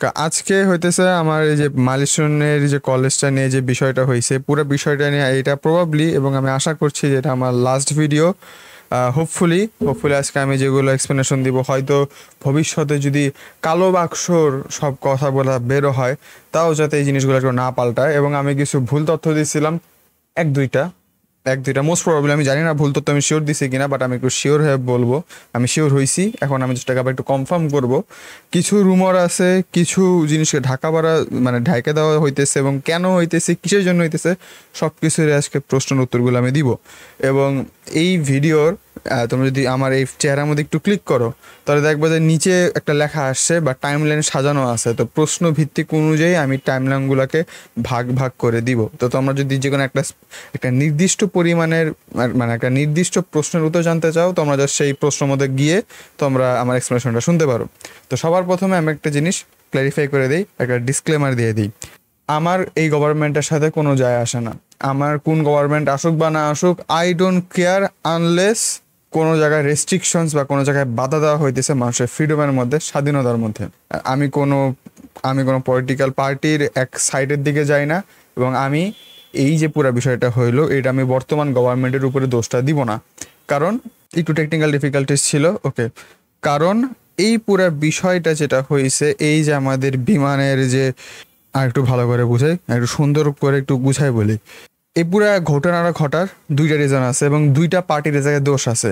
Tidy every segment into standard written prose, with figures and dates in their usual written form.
ওকে, আজকে হইতেছে আমার এই যে মালয়েশিয়ানের যে কলেজটা নিয়ে যে বিষয়টা হয়েছে, পুরো বিষয়টা নিয়ে এটা প্রবাবলি, এবং আমি আশা করছি যে এটা আমার লাস্ট ভিডিও। হোপফুলি হোপফুলি আজকে আমি যেগুলো এক্সপ্লেনেশন দিব, হয়তো ভবিষ্যতে যদি কালো বাক্সর সব কথা বলা বেরো হয়, তাও যাতে এই জিনিসগুলো একটু না পাল্টায়। এবং আমি কিছু ভুল তথ্য দিয়েছিলাম, এক দুইটা এক দুইটা মোস্ট প্রবাবলি, আমি জানি না ভুল তথ্য আমি শিওর দিছি কিনা, বাট আমি একটু শিওর হয়ে বলবো আমি শিওর হয়েছি। এখন আমি যেটাকে আবার একটু কনফার্ম করব। কিছু রুমর আছে, কিছু জিনিসকে ঢাকা বাড়া মানে ঢাকা দেওয়া হইতেছে, এবং কেন হইতেছে, কিসের জন্য হইতেছে, সব কিছুর আজকে প্রশ্নের উত্তরগুলো আমি দিব। এবং এই ভিডিওর তুমি যদি আমার এই চেহারার মধ্যে একটু ক্লিক করো, তাহলে দেখবো যে নিচে একটা লেখা আসছে বা টাইম লাইন সাজানো আছে। তো প্রশ্ন ভিত্তিক অনুযায়ী আমি টাইম লাইনগুলোকে ভাগ ভাগ করে দিব। তো তোমরা যদি যে কোনো একটা একটা নির্দিষ্ট পরিমাণের মানে একটা নির্দিষ্ট প্রশ্নের উত্তর জানতে চাও, তোমরা জাস্ট সেই প্রশ্নের মধ্যে গিয়ে তোমরা আমার এক্সপ্লেনেশনটা শুনতে পারো। তো সবার প্রথমে আমি একটা জিনিস ক্ল্যারিফাই করে দিই, একটা ডিসক্লেমার দিয়ে দিই। আমার এই গভর্নমেন্টের সাথে কোনো যায় আসে না। আমার কোন গভর্নমেন্ট আসুক বা না আসুক, আই ডোন্ট কেয়ার আনলেস কোনো জায়গায় রেস্ট্রিকশনস বা কোনো জায়গায় বাধা দেওয়া হইতেছে মানুষের ফ্রিডমের মধ্যে, স্বাধীনতার মধ্যে। আমি কোনো আমি কোনো পলিটিক্যাল পার্টির এক সাইডের দিকে যাই না। এবং আমি এই যে পুরো বিষয়টা হইলো, এটা আমি বর্তমান গভর্নমেন্টের উপরে দোষটা দিব না, কারণ একটু টেকনিক্যাল ডিফিকাল্টিস ছিল। ওকে, কারণ এই পুরো বিষয়টা যেটা হয়েছে, এই যে আমাদের বিমানের যে, আর একটু ভালো করে বুঝাই, একটু সুন্দর করে একটু গুছাই বলি। এই পুরা ঘটনাটা ঘটার দুইটা রিজন আছে, এবং দুইটা পার্টির জায়গায় দোষ আছে।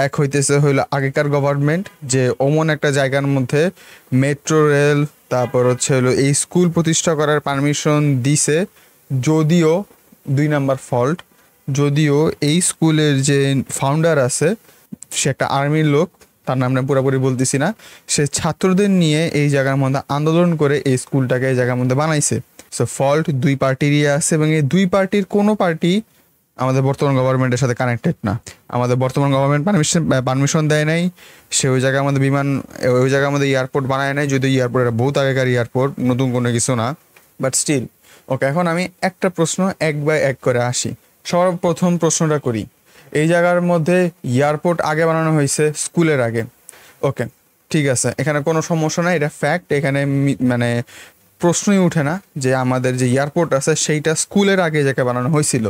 এক হইতেছে হইলো আগেকার গভর্নমেন্ট, যে অমন একটা জায়গার মধ্যে মেট্রো রেল, তারপর হচ্ছে হলো এই স্কুল প্রতিষ্ঠা করার পারমিশন দিছে। যদিও দুই নাম্বার ফল্ট, যদিও এই স্কুলের যে ফাউন্ডার আছে সে একটা আর্মির লোক, তার নামটা পুরোপুরি বলতেছি না, সে ছাত্রদের নিয়ে এই জায়গার মধ্যে আন্দোলন করে এই স্কুলটাকে এই জায়গার মধ্যে বানাইছে। সো ফল্ট দুই পার্টিরই আছে, এবং এই দুই পার্টির কোনো পার্টি আমাদের বর্তমান গভর্নমেন্টের সাথে কানেক্টেড না। আমাদের বর্তমান গভর্নমেন্ট পারমিশন দেয় নাই, সে ওই জায়গায় আমাদের বিমান, ওই জায়গায় আমাদের এয়ারপোর্ট বানায় নাই। যদিও এয়ারপোর্ট এটা বহুত আগেকার এয়ারপোর্ট, নতুন কোনো কিছু না, বাট স্টিল। ওকে, এখন আমি একটা প্রশ্ন এক বাই এক করে আসি। সবার প্রথম প্রশ্নটা করি, এই জায়গার মধ্যে এয়ারপোর্ট আগে বানানো হয়েছে স্কুলের আগে। ওকে, ঠিক আছে, এখানে কোনো সমস্যা নাই, এটা ফ্যাক্ট। এখানে মানে প্রশ্নই উঠে না যে আমাদের যে এয়ারপোর্ট আছে সেইটা স্কুলের আগে যাকে বানানো হয়েছিল।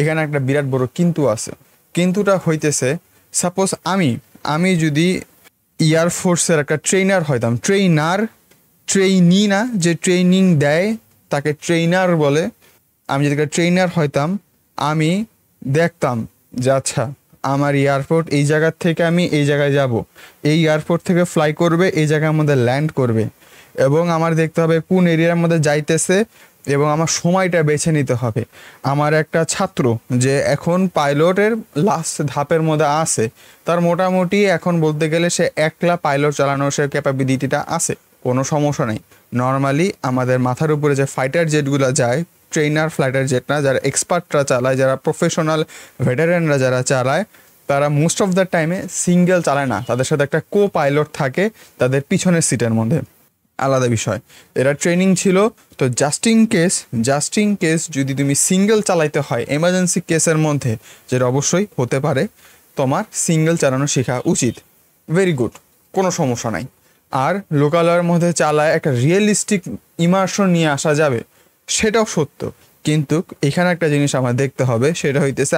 এখানে একটা বিরাট বড় কিন্তু আছে। কিন্তুটা হইতেছে, সাপোজ আমি আমি যদি এয়ারফোর্সের একটা ট্রেনার হইতাম, ট্রেইনি না, যে ট্রেনিং দেয় তাকে ট্রেনার বলে। আমি যদি একটা ট্রেনার হইতাম, আমি দেখতাম যে আচ্ছা আমার এয়ারপোর্ট এই জায়গার থেকে আমি এই জায়গায় যাব, এই এয়ারপোর্ট থেকে ফ্লাই করবে, এই জায়গার মধ্যে ল্যান্ড করবে, এবং আমার দেখতে হবে কোন এরিয়ার মধ্যে যাইতেছে, এবং আমার সময়টা বেছে নিতে হবে। আমার একটা ছাত্র যে এখন পাইলটের লাস্ট ধাপের মধ্যে আছে, তার মোটামুটি এখন বলতে গেলে সে একলা পাইলট চালানোর সে ক্যাপাবিলিটিটা আছে, কোনো সমস্যা নেই। নর্মালি আমাদের মাথার উপরে যে ফাইটার জেটগুলো যায়, ট্রেনার ফ্লাইটার জেট না, যারা এক্সপার্টরা চালায়, যারা প্রফেশনাল ভেটারেনরা যারা চালায়, তারা মোস্ট অফ দ্য টাইমে সিঙ্গেল চালায় না, তাদের সাথে একটা কো পাইলট থাকে তাদের পিছনের সিটের মধ্যে, আলাদা বিষয়। এরা ট্রেনিং ছিল। তো জাস্ট ইন কেস যদি তুমি সিঙ্গেল চালাইতে হয় এমার্জেন্সি কেসের মধ্যে, যেটা অবশ্যই হতে পারে, তোমার সিঙ্গেল চালানো শেখা উচিত। ভেরি গুড, কোনো সমস্যা নাই। আর লোকালয়ের মধ্যে চালায় একটা রিয়েলিস্টিক ইমার্শন নিয়ে আসা যাবে, সেটাও সত্য। কিন্তু এখানে একটা জিনিস আমার দেখতে হবে, সেটা হইতেছে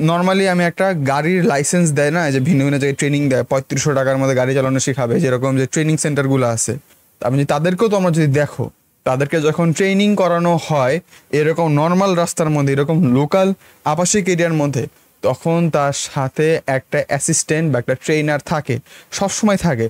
নর্মালি আমি একটা গাড়ির লাইসেন্স দেয় না, যে ভিন্ন ভিন্ন জায়গায় ট্রেনিং দেয়, 3500 টাকার মধ্যে গাড়ি চালানো শেখাবে, যেরকম যে ট্রেনিং সেন্টারগুলো আছে। আপনি তাদেরকেও তোমরা যদি দেখো, তাদেরকে যখন ট্রেনিং করানো হয় এরকম নর্মাল রাস্তার মধ্যে, এরকম লোকাল আবাসিক এরিয়ার মধ্যে, তখন তার সাথে একটা অ্যাসিস্ট্যান্ট বা একটা ট্রেনার থাকে, সবসময় থাকে।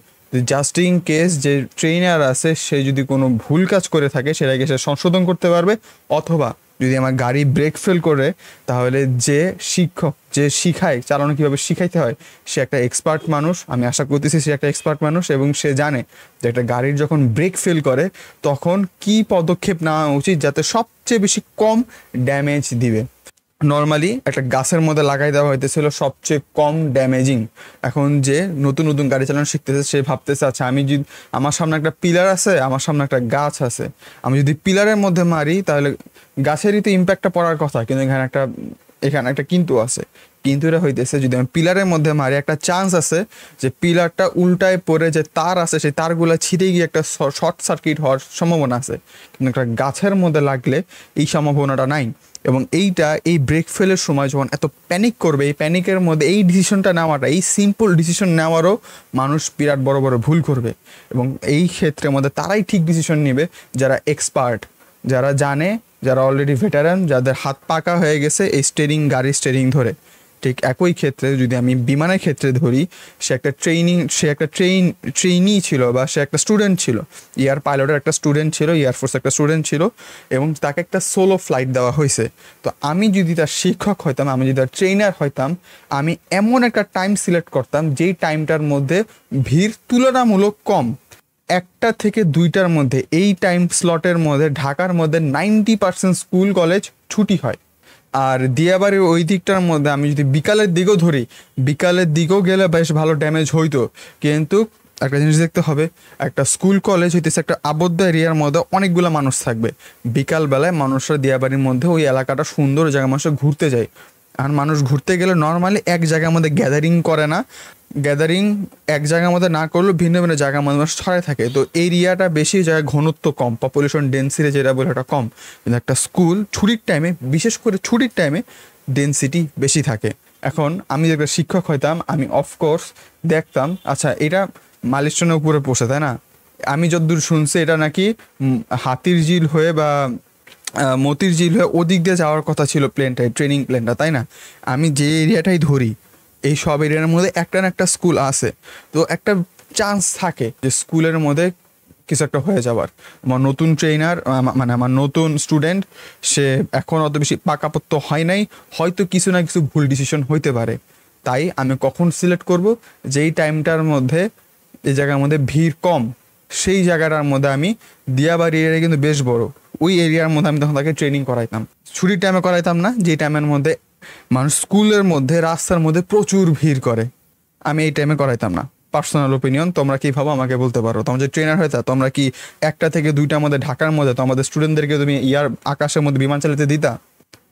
জাস্ট ইন কেস যে ট্রেনার আছে সে যদি কোনো ভুল কাজ করে থাকে, সেটাকে সে সংশোধন করতে পারবে। অথবা যদি আমার গাড়ি ব্রেক ফেল করে, তাহলে যে শিক্ষক যে শিখায় চালানো কীভাবে শিখাইতে হয়, সে একটা এক্সপার্ট মানুষ, আমি আশা করতেছি সে একটা এক্সপার্ট মানুষ, এবং সে জানে যে একটা গাড়ির যখন ব্রেক ফেল করে তখন কি পদক্ষেপ নেওয়া উচিত যাতে সবচেয়ে বেশি কম ড্যামেজ দিবে। নর্মালি একটা গাছের মধ্যে লাগাই দেওয়া হইতেছিল সবচেয়ে কম ড্যামেজিং। এখন যে নতুন নতুন গাড়ি চালানো শিখতেছে, সে ভাবতেছে আচ্ছা আমি যদি, আমার সামনে একটা পিলার আছে, আমার সামনে একটা গাছ আছে, আমি যদি পিলারের মধ্যে মারি তাহলে গাছেরই তো ইম্প্যাক্টটা পড়ার কথা, কিন্তু এখানে একটা কিন্তু আছে। কিন্তু এটা হইতেছে যদি আমি পিলারের মধ্যে মারি একটা চান্স আছে যে পিলারটা উল্টায় পড়ে যে তার আছে সেই তারগুলো ছিঁড়ে গিয়ে একটা শর্ট সার্কিট হওয়ার সম্ভাবনা আছে, কিন্তু একটা গাছের মধ্যে লাগলে এই সম্ভাবনাটা নাই। এবং এই ব্রেক ফেলের সময় যখন এত প্যানিক করবে, এই প্যানিকের মধ্যে এই ডিসিশনটা নেওয়াটা, এই সিম্পল ডিসিশন নেওয়ারও মানুষ বিরাট বড় বড় ভুল করবে। এবং এই ক্ষেত্রের মধ্যে তারাই ঠিক ডিসিশন নেবে যারা এক্সপার্ট, যারা জানে, যারা অলরেডি ভেটারান, যাদের হাত পাকা হয়ে গেছে এই গাড়ির স্টেরিং ধরে। ঠিক একই ক্ষেত্রে যদি আমি বিমানের ক্ষেত্রে ধরি, সে একটা ট্রেইনি ছিল বা সে একটা স্টুডেন্ট ছিল, এয়ার পাইলটের একটা স্টুডেন্ট ছিল, এয়ারফোর্স একটা স্টুডেন্ট ছিল, এবং তাকে একটা সোলো ফ্লাইট দেওয়া হয়েছে। তো আমি যদি তার শিক্ষক হইতাম, আমি যদি তার ট্রেনার হইতাম, আমি এমন একটা টাইম সিলেক্ট করতাম যেই টাইমটার মধ্যে ভিড় তুলনামূলক কম। 1টা থেকে 2টার মধ্যে এই টাইম স্লটের মধ্যে ঢাকার মধ্যে 90% স্কুল কলেজ ছুটি হয়। আর দিয়াবাড়ির ওই দিকটার মধ্যে আমি যদি বিকালের দিকেও ধরি, বিকালের দিকেও গেলে বেশ ভালো ড্যামেজ হইতো। কিন্তু একটা জিনিস দেখতে হবে, একটা স্কুল কলেজ হইতেছে একটা আবদ্ধ এরিয়ার মধ্যে অনেকগুলো মানুষ থাকবে। বিকালবেলায় মানুষরা দিয়াবাড়ির মধ্যে ওই এলাকাটা সুন্দর জায়গা, মানুষ ঘুরতে যায়। আর মানুষ ঘুরতে গেলে নর্মালি এক জায়গার মধ্যে গ্যাদারিং করে না, গ্যাদারিং এক জায়গার মধ্যে না করলেও ভিন্ন ভিন্ন জায়গার মধ্যে মানুষ ছড়ায় থাকে। তো এরিয়াটা বেশি, জায়গায় ঘনত্ব কম, পপুলেশন ডেন্সিটি যেটা বলে ওটা কম। কিন্তু একটা স্কুল ছুটির টাইমে, বিশেষ করে ছুটির টাইমে ডেন্সিটি বেশি থাকে। এখন আমি যদি একটা শিক্ষক হইতাম, আমি অফকোর্স দেখতাম আচ্ছা এটা মালিশনের উপরে পৌঁছে, তাই না? আমি যতদূর শুনছি এটা নাকি হাতির ঝিল হয়ে বা মতির ঝিল হয়ে ওদিক দিয়ে যাওয়ার কথা ছিল প্লেনটাই, ট্রেনিং প্লেনটা, তাই না? আমি যে এরিয়াটাই ধরি, এই সব এরিয়ার মধ্যে একটা না একটা স্কুল আছে। তো একটা চান্স থাকে যে স্কুলের মধ্যে কিছু একটা হয়ে যাওয়ার। আমার নতুন ট্রেনার, মানে আমার নতুন স্টুডেন্ট, সে এখন অত বেশি পাকাপোক্ত হয় নাই, হয়তো কিছু না কিছু ভুল ডিসিশন হইতে পারে। তাই আমি কখন সিলেক্ট করব, যেই টাইমটার মধ্যে এই জায়গার মধ্যে ভিড় কম, সেই জায়গাটার মধ্যে আমি, দিয়াবাড়ি এরিয়া কিন্তু বেশ বড়, ওই এরিয়ার মধ্যে আমি তখন তাকে ট্রেনিং করাইতাম। ছুটির টাইমে করাইতাম না, যেই টাইমের মধ্যে মানুষ স্কুলের মধ্যে রাস্তার মধ্যে প্রচুর ভিড় করে, আমি এই টাইমে করাইতাম না। পার্সোনাল ওপিনিয়ন, তোমরা কি ভাবো আমাকে বলতে পারো। তোমরা যে ট্রেনার হয়ে তোমরা কি 1টা থেকে 2টার মধ্যে ঢাকার মধ্যে তোমাদের স্টুডেন্টদেরকে তুমি আকাশের মধ্যে বিমান চালাতে দিতা?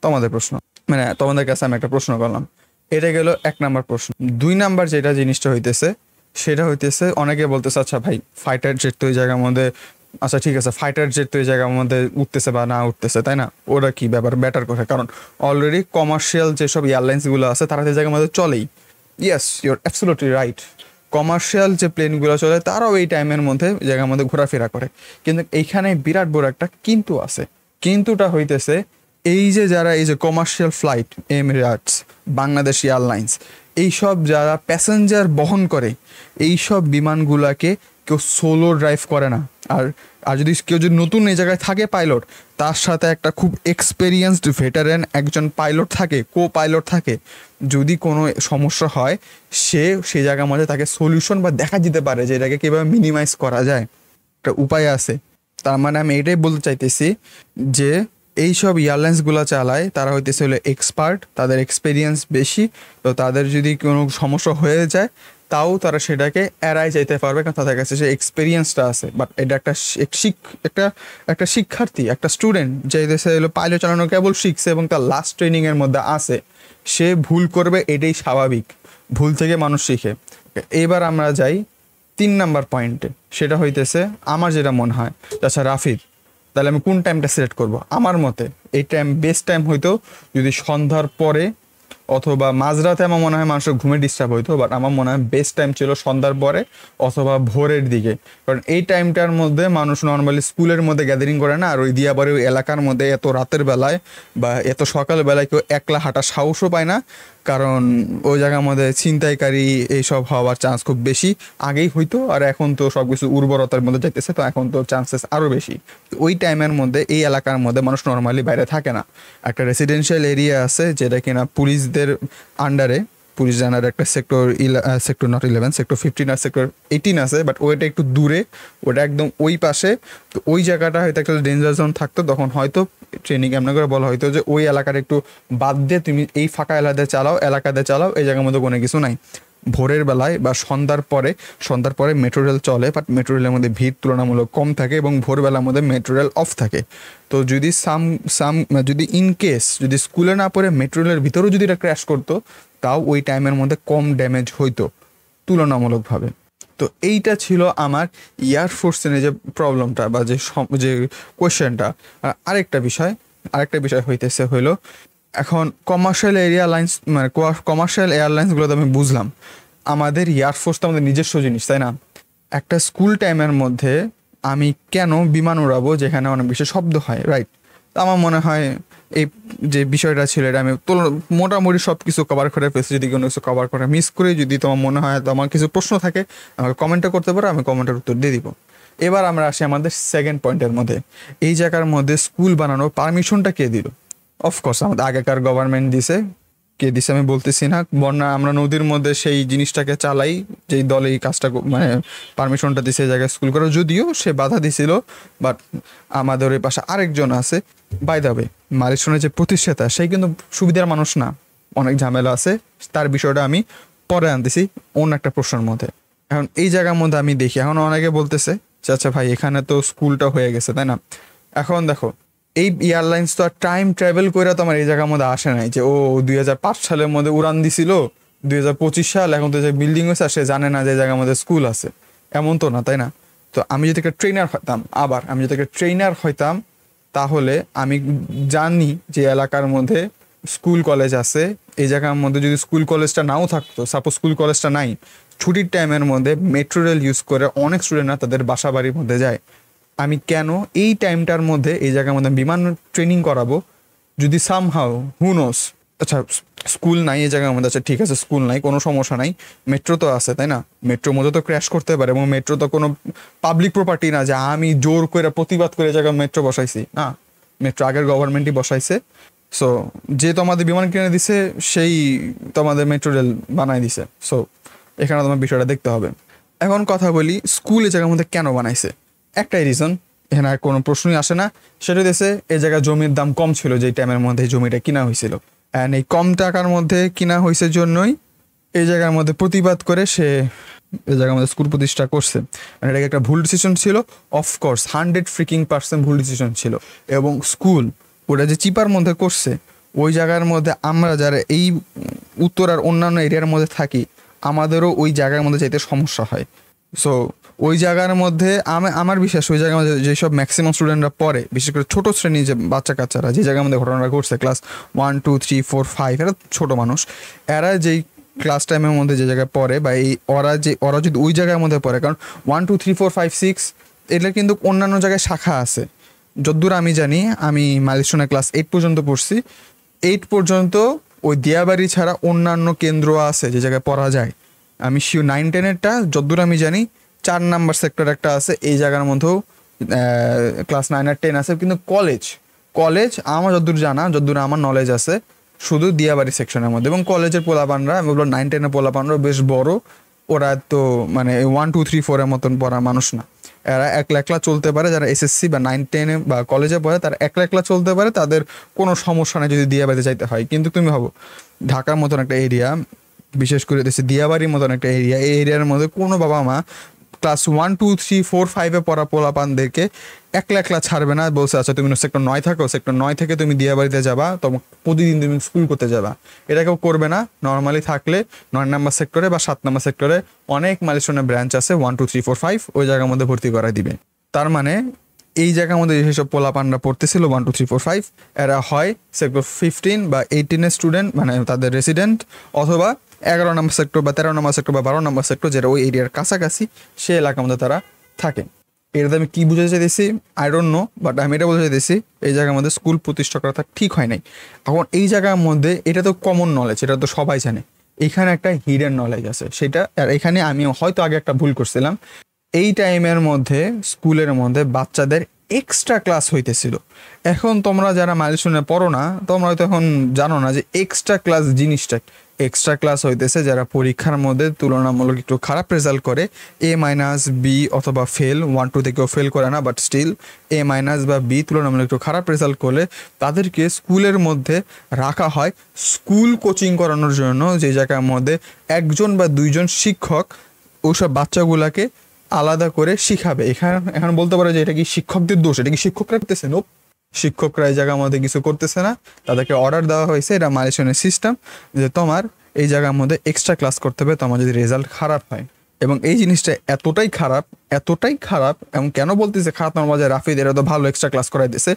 তোমাদের প্রশ্ন, মানে তোমাদের কাছে আমি একটা প্রশ্ন করলাম। এটা গেল 1 নাম্বার প্রশ্ন। 2 নাম্বার যেটা জিনিসটা হইতেছে, সেটা হইতেছে অনেকে বলতেছে আচ্ছা ভাই ফাইটার জেট তো এই জায়গার মধ্যে, আচ্ছা ঠিক আছে ফাইটার জেট তো এই জায়গার মধ্যে উঠতেছে বা না উঠতেছে, তাই না? ওরা কি ব্যাপার, ব্যাটার করে, কারণ অলরেডি কমার্শিয়াল যেসব এয়ারলাইন্সগুলো আছে তারা এই জায়গার মধ্যে চলেই। Yes, your absolutely right. Commercial যে প্লেনগুলো চলে তারাও এই টাইমের মধ্যে জায়গার মধ্যে ঘোরাফেরা করে। কিন্তু এইখানে বিরাট বড় একটা কিন্তু আছে। কিন্তুটা হইতেছে এই যে যারা এই যে commercial flight, Emirates, Bangladesh airlines, এইসব যারা প্যাসেঞ্জার বহন করে, এইসব বিমানগুলোকে কেউ সোলো ড্রাইভ করে না। আর আর যদি কেউ যদি নতুন এই জায়গায় থাকে পাইলট, তার সাথে একটা খুব এক্সপেরিয়েন্সড ভেটারেন একজন পাইলট থাকে, কো পাইলট থাকে। যদি কোনো সমস্যা হয়, সেই জায়গার মধ্যে তাকে সলিউশন বা দেখা দিতে পারে যে এটাকে কীভাবে মিনিমাইজ করা যায়, একটা উপায় আছে। তার মানে আমি এটাই বলতে চাইতেছি যে এইসব এয়ারলাইন্সগুলো চালায় তারা হইতেছে হলো এক্সপার্ট, তাদের এক্সপিরিয়েন্স বেশি। তো তাদের যদি কোনো সমস্যা হয়ে যায় তাও তারা সেটাকে এড়াই যেতে পারবে, কারণ তাদের কাছে সে এক্সপিরিয়েন্সটা আছে। বাট এটা একটা শিক্ষার্থী, একটা স্টুডেন্ট যে দেশে হলো পাইলট চালানো কেবল শিখছে এবং তার লাস্ট ট্রেনিংয়ের মধ্যে আছে, সে ভুল করবে, এটাই স্বাভাবিক, ভুল থেকে মানুষ শিখে। এবার আমরা যাই 3 নাম্বার পয়েন্টে, সেটা হইতেছে আমার যেটা মনে হয়। আচ্ছা রাফিদ, তাহলে আমি কোন টাইমটা সিলেক্ট করব? আমার মতে এই টাইম বেস্ট টাইম হইতো যদি সন্ধ্যার পরে অথবা মাঝরাতে। আমার মনে হয় মানুষের ঘুমে ডিস্টার্ব হইতো, বাট আমার মনে হয় বেস্ট টাইম ছিল সন্ধ্যার পরে অথবা ভোরের দিকে। কারণ এই টাইমটার মধ্যে মানুষ নর্মালি স্কুলের মধ্যে গ্যাদারিং করে না, আর ওই দিয়াবাড়ি ওই এলাকার মধ্যে এত রাতের বেলায় বা এত সকালবেলায় কেউ একলা হাঁটার সাহসও পায় না, কারণ ওই জায়গার মধ্যে ছিনতাইকারী এইসব হওয়ার চান্স খুব বেশি। আগেই হইতো, আর এখন তো সব কিছু উর্বরতার মধ্যে যাইতেছে, তো এখন তো চান্সেস আরও বেশি। ওই টাইমের মধ্যে এই এলাকার মধ্যে মানুষ নর্মালি বাইরে থাকে না। একটা রেসিডেন্সিয়াল এরিয়া আছে যেটা কিনা পুলিশদের আন্ডারে, পুলিশ জানার একটা সেক্টর নট 11, সেক্টর 15 আর সেক্টর 18 আছে, বাট ওইটা একটু দূরে, ওটা একদম ওই পাশে। তো ওই জায়গাটা হয়তো একটা ডেঞ্জার জোন থাকতো, তখন হয়তো ট্রেনিং এমন করে বলা হয়তো যে ওই এলাকার একটু বাদ দিয়ে তুমি এই ফাঁকা এলাকাতে চালাও, এই জায়গার মধ্যে কোনো কিছু নাই। ভোরের বেলায় বা সন্ধ্যার পরে মেট্রো রেল চলে, বাট মেট্রো রেলের মধ্যে ভিড় তুলনামূলক কম থাকে এবং ভোরবেলার মধ্যে মেট্রো রেল অফ থাকে। তো যদি যদি ইন কেস যদি স্কুলে না পড়ে মেট্রো রেলের ভিতরেও যদি এটা ক্র্যাশ করতো, তাও ওই টাইমের মধ্যে কম ড্যামেজ হইতো তুলনামূলকভাবে। তো এইটা ছিল আমার এয়ারফোর্সের যে প্রবলেমটা বা যে কোয়েশ্চেনটা। আরেকটা বিষয় হইতেছে হইলো, এখন কমার্শিয়াল এয়ারলাইন্স মানে কমার্শিয়াল এয়ারলাইন্সগুলো তো আমি বুঝলাম, আমাদের এয়ারফোর্স তো আমাদের নিজস্ব জিনিস, তাই না? একটা স্কুল টাইমের মধ্যে আমি কেন বিমান উড়াবো যেখানে অনেক বেশি শব্দ হয়, রাইট? তো আমার মনে হয় এই যে বিষয়টা ছিল এটা আমি মোটামুটি সব কিছু কভার করে ফেলছি। যদি কোনো কিছু কভার করে মিস করে যদি তোমার মনে হয় তো আমার কিছু প্রশ্ন থাকে আমাকে কমেন্টে করতে পারো, আমি কমেন্টের উত্তর দিয়ে দিব। এবার আমরা আসি আমাদের সেকেন্ড পয়েন্টের মধ্যে। এই জায়গার মধ্যে স্কুল বানানোর পারমিশনটা কে দিল? অফকোর্স আমাদের আগেকার গভর্নমেন্ট দিছে। কে দিছে আমি বলতেছি না, বন্যা আমরা নদীর মধ্যে সেই জিনিসটাকে চালাই, যেই দলে এই কাজটা মানে পারমিশনটা দিছে এই জায়গায় স্কুল করার, যদিও সে বাধা দিছিল। বাট আমাদের ওই পাশে আরেকজন আছে, বাই দ্য ওয়ে মালিশনের যে প্রতিষ্ঠাতা সেই কিন্তু সুবিধার মানুষ না, অনেক ঝামেলা আছে। তার বিষয়টা আমি পরে আনতেছি অন্য একটা প্রশ্নের মধ্যে। এখন এই জায়গার মধ্যে আমি দেখি এখন অনেকে বলতেছে যে আচ্ছা ভাই এখানে তো স্কুলটা হয়ে গেছে, তাই না? এখন দেখো এই এয়ারলাইন্স তো আর টাইম ট্রাভেল করে তো আমার এই জায়গার মধ্যে আসে নাই যে ও 2005 সালের মধ্যে উড়ান দিছিল, 2025 সাল, এখন তো যে বিল্ডিং হয়েছে সে জানে না যে জায়গার মধ্যে স্কুল আছে, এমন তো না, তাই না? তো আমি যদি একটা ট্রেনার হইতাম তাহলে আমি জানি যে এলাকার মধ্যে স্কুল কলেজ আছে। এই জায়গার মধ্যে যদি স্কুল কলেজটা নাও থাকতো, সাপোজ স্কুল কলেজটা নাই, ছুটির টাইমের মধ্যে মেট্রো রেল ইউজ করে অনেক স্টুডেন্টরা তাদের বাসা বাড়ির মধ্যে যায়। আমি কেন এই টাইমটার মধ্যে এই জায়গার মধ্যে বিমান ট্রেনিং করাবো যদি সামহাও হুনোস? আচ্ছা স্কুল নাই এই জায়গার মধ্যে, আচ্ছা ঠিক আছে স্কুল নাই, কোনো সমস্যা নাই, মেট্রো তো আছে, তাই না? মেট্রোর মধ্যে তো ক্র্যাশ করতে পারে, এবং মেট্রো তো কোনো পাবলিক প্রপার্টি না যে আমি জোর করে প্রতিবাদ করে এই জায়গায় মেট্রো বসাইছি, না। মেট্রো আগের গভর্নমেন্টই বসাইছে। সো যে তোমাদের বিমান কিনে দিছে সেই তোমাদের মেট্রো রেল বানাই দিছে। সো এখানে তোমার বিষয়টা দেখতে হবে। এখন কথা বলি স্কুল এই জায়গার মধ্যে কেন বানাইছে। একটাই রিজন, এখানে আর কোনো প্রশ্নই আসে না, সেটা হচ্ছে এই জায়গায় জমির দাম কম ছিল যেই টাইমের মধ্যে এই জমিটা কিনা হয়েছিল। অ্যান্ড এই কম টাকার মধ্যে কিনা হয়েছে জন্যই এই জায়গার মধ্যে প্রতিবাদ করে সে এই জায়গার মধ্যে স্কুল প্রতিষ্ঠা করছে। মানে এটাকে একটা ভুল ডিসিশন ছিল, অফকোর্স 100% ভুল ডিসিশন ছিল। এবং স্কুল ওটা যে চিপার মধ্যে করছে, ওই জায়গার মধ্যে আমরা যারা এই উত্তর আর অন্যান্য এরিয়ার মধ্যে থাকি আমাদেরও ওই জায়গার মধ্যে যেতে সমস্যা হয়। সো ওই জায়গার মধ্যে আমার বিশ্বাস ওই জায়গার মধ্যে যেসব ম্যাক্সিমাম স্টুডেন্টরা পড়ে, বিশেষ করে ছোটো শ্রেণীর যে বাচ্চা কাচ্চারা যে জায়গার মধ্যে ঘটনাটা ঘটছে, ক্লাস 1, 2, 3, 4, 5, এরা ছোটো মানুষ, এরা যেই ক্লাস টাইমের মধ্যে যে জায়গায় পড়ে বা এই ওরা যদি ওই জায়গার মধ্যে পড়ে, কারণ 1, 2, 3, 4, 5, 6 এটা কিন্তু অন্যান্য জায়গায় শাখা আছে। যতদূর আমি জানি, আমি মাইলস্টোনে ক্লাস 8 পর্যন্ত পড়ছি, 8 পর্যন্ত ওই দিয়াবাড়ি ছাড়া অন্যান্য কেন্দ্র আছে যে জায়গায় পড়া যায়। আমি 9, 10-এরটা যতদূর আমি জানি 4 নাম্বার সেক্টর একটা আছে, এই জায়গার মধ্যেও ক্লাস 9 আর 10 আছে। কিন্তু কলেজ আমার যতদূর আমার নলেজ আছে শুধু দিয়াবাড়ি সেকশনের মধ্যে। এবং কলেজের পোলাপানরা, আমি বলবো 9, 10-এর পোলাপানরা বেশ বড়, ওরা তো মানে 1, 2, 3, 4-এর মতন পড়া মানুষ না। এরা একলা একলা চলতে পারে, যারা এসএসসি বা 9, 10-এ বা কলেজে পড়ে তারা একলা একলা চলতে পারে, তাদের কোনো সমস্যা নেই যদি দিয়াবাড়িতে যাইতে হয়। কিন্তু তুমি ভাবো ঢাকার মতন একটা এরিয়া, বিশেষ করে দেশে দিয়াবাড়ির মতন একটা এরিয়া, এই এরিয়ার মধ্যে কোনো বাবা মা ক্লাস 1, 2, 3, 4, 5-এ পড়া পোলাপানদেরকে একলা একলা ছাড়বে না, বলছে আচ্ছা তুমি সেক্টর 9 থাকো, সেক্টর 9 থেকে তুমি দিয়াবাড়িতে যাবা, তোমার প্রতিদিন তুমি স্কুল করতে যাবা, এটা কেউ করবে না। নর্মালি থাকলে 9 নাম্বার সেক্টরে বা 7 নাম্বার সেক্টরে অনেক মাইলস্টোনের ব্রাঞ্চ আছে, 1, 2, 3, 4, 5 ওই জায়গার মধ্যে ভর্তি করাই দিবে। তার মানে এই জায়গার মধ্যে যেসব পোলাপানরা পড়তেছিল 1, 2, 3, 4, 5, এরা হয় সেক্টর 15 বা 18-এর স্টুডেন্ট, মানে তাদের রেসিডেন্ট, অথবা 11 নম্বর সেক্টর বা 13 নম্বর সেক্টর বা 12 নম্বর সেক্টর, যেটা ওই এরিয়ার কাছাকাছি সে এলাকার মধ্যে তারা থাকে। এটাতে আমি কী বুঝাতে চাইতেছি আই ডোন্ট নো, বাট আমি এটা বলতে চাইতেছি এই জায়গার মধ্যে স্কুল প্রতিষ্ঠা করা ঠিক হয় নাই। এখন এই জায়গার মধ্যে এটা তো কমন নলেজ, এটা তো সবাই জানে, এখানে একটা হিডেন নলেজ আছে সেটা। আর এখানে আমি হয়তো আগে একটা ভুল করছিলাম, এই টাইমের মধ্যে স্কুলের মধ্যে বাচ্চাদের এক্সট্রা ক্লাস হইতেছিল। এখন তোমরা যারা মাইলস্টোনে পড়ো না, তোমরা হয়তো এখন জানো না যে এক্সট্রা ক্লাস জিনিসটা। এক্সট্রা ক্লাস হইতেছে যারা পরীক্ষার মধ্যে তুলনামূলক একটু খারাপ রেজাল্ট করে, A-B অথবা ফেল, 1, 2 থেকেও ফেল করে না, বাট স্টিল A- বা B তুলনামূলক একটু খারাপ রেজাল্ট করলে তাদেরকে স্কুলের মধ্যে রাখা হয় স্কুল কোচিং করানোর জন্য, যে জায়গার মধ্যে 1জন বা 2জন শিক্ষক ওইসব বাচ্চাগুলাকে আলাদা করে শিখাবে। এখন বলতে পারো যে এটা কি শিক্ষকদের দোষ, এটা কি শিক্ষকরা করতেছে? নোপ, শিক্ষকরা এই জায়গার মধ্যে কিছু করতেছে না, তাদেরকে অর্ডার দেওয়া হয়েছে, এটা মালয়েশিয়ানের সিস্টেম যে তোমার এই জায়গার মধ্যে এক্সট্রা ক্লাস করতে হবে তোমার যদি রেজাল্ট খারাপ হয়। এবং এই জিনিসটা এতটাই খারাপ এবং কেন বলতেছে খারাপ আমার মজা, রাফিদ এরা তো ভালো এক্সট্রা ক্লাস করাই দিছে।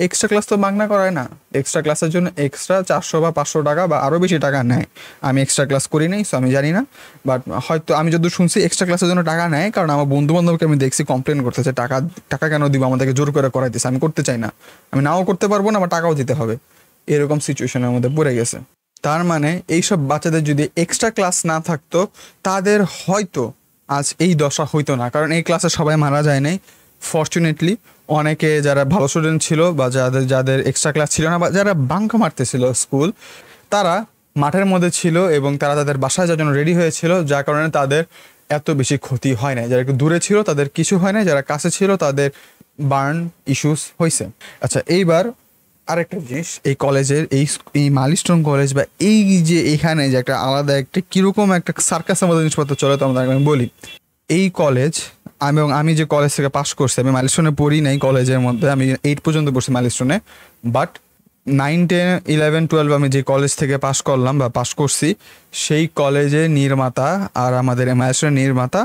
এক্সট্রা ক্লাস তো মাগনা করায় না, এক্সট্রা ক্লাসের জন্য এক্সট্রা 400 বা 500 টাকা বা আরও বেশি টাকা নেয়। আমি এক্সট্রা ক্লাস করি নাই, সো আমি জানি না, বাট হয়তো আমি যত শুনছি এক্সট্রা ক্লাসের জন্য টাকা নেয়, কারণ আমার বন্ধু বান্ধবকে আমি দেখছি কমপ্লেন করতেছে টাকা টাকা কেন দিব, আমাদেরকে জোর করে করাই দিচ্ছে, আমি করতে চাই না, আমি নাও করতে পারবো না, আমার টাকাও দিতে হবে, এরকম সিচুয়েশনের মধ্যে পড়ে গেছে। তার মানে এইসব বাচ্চাদের যদি এক্সট্রা ক্লাস না থাকতো তাদের হয়তো আজ এই দশা হইতো না, কারণ এই ক্লাসে সবাই মারা যায় নাই। ফর্চুনেটলি অনেকে যারা ভালো স্টুডেন্ট ছিল বা যাদের এক্সট্রা ক্লাস ছিল না বা যারা বাঙ্ক মারতেছিল স্কুল, তারা মাঠের মধ্যে ছিল এবং তারা তাদের বাসায় যাওয়ার জন্য রেডি হয়েছিল, যার কারণে তাদের এত বেশি ক্ষতি হয় নাই। যারা একটু দূরে ছিল তাদের কিছু হয় নাই, যারা কাছে ছিল তাদের বার্ন ইস্যুস হয়েছে। আচ্ছা, এইবার আরেকটা জিনিস, এই কলেজের এই মাইলস্টোন কলেজ বা এই যে এখানে যে একটা আলাদা একটা কীরকম একটা সার্কাসের মতো জিনিসপত্র চলে, তো আমি বলি এই কলেজ আমি যে কলেজ থেকে পাশ করছি, আমি মাইলস্টোনে পড়ি নাই কলেজের মধ্যে, আমি 8 পর্যন্ত পড়ছি মাইলস্টোনে, বাট 9, 10, 11, 12 আমি যে কলেজ থেকে পাশ করলাম বা পাশ করছি, সেই কলেজের নির্মাতা আর আমাদের মাইলস্টোনের নির্মাতা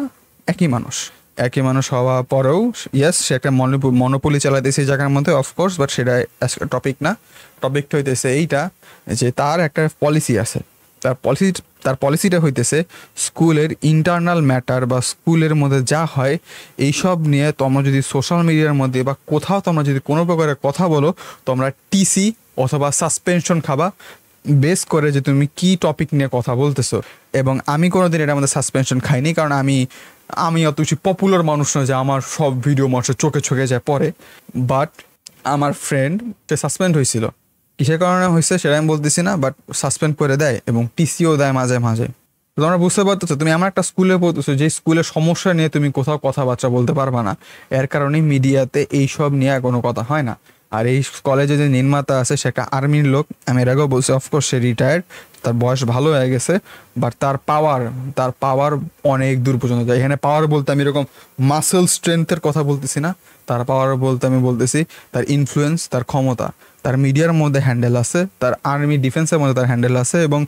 একই মানুষ হওয়া পরেও ইয়েস সে একটা মনোপলি চালাইতেছে এই জায়গার মধ্যে, অফকোর্স, বাট সেটা টপিক না। টপিকটা হইতেছে এইটা যে তার একটা পলিসি আছে, তার পলিসিটা হইতেছে স্কুলের ইন্টারনাল ম্যাটার বা স্কুলের মধ্যে যা হয় এইসব নিয়ে তোমরা যদি সোশ্যাল মিডিয়ার মধ্যে বা কোথাও তোমরা যদি কোনো প্রকারের কথা বলো, তোমরা টিসি অথবা সাসপেনশন খাবা, বেস করে যে তুমি কি টপিক নিয়ে কথা বলতেছো। এবং আমি কোনোদিন এটার মধ্যে সাসপেনশন খাইনি, কারণ আমি অত বেশি পপুলার মানুষ না যে আমার সব ভিডিও মানুষের চোখে যায় পরে। বাট আমার ফ্রেন্ড সে সাসপেন্ড হয়েছিল, কিসের কারণে হয়েছে সেটা আমি বলতেছি না, বাট সাসপেন্ড করে দেয় এবং টিসিও দেয় মাঝে মাঝে। তোমরা বুঝতে পারতেছো, তুমি আমার একটা স্কুলে পড়তেছো যে স্কুলের সমস্যা নিয়ে তুমি কোথাও কথাবার্তা বলতে পারবা না, এর কারণে মিডিয়াতে এইসব নিয়ে কোনো কথা হয় না। আর এই কলেজে যে নির্মাতা আছে সে একটা আর্মির লোক, আমি এর আগেও বলছি, অফকোর্স সে রিটায়ার্ড, তার বয়স ভালো হয়ে গেছে, বাট তার পাওয়ার অনেক দূর পর্যন্ত যায়। এখানে পাওয়ার বলতে আমি এরকম মাসেল স্ট্রেংথের কথা বলতেছি না, তার পাওয়ার বলতে আমি বলতেছি তার ইনফ্লুয়েন্স, তার ক্ষমতা, তার মিডিয়ার মধ্যে হ্যান্ডেল আছে, তার আর্মি ডিফেন্সের মধ্যে তার হ্যান্ডেল আছে, এবং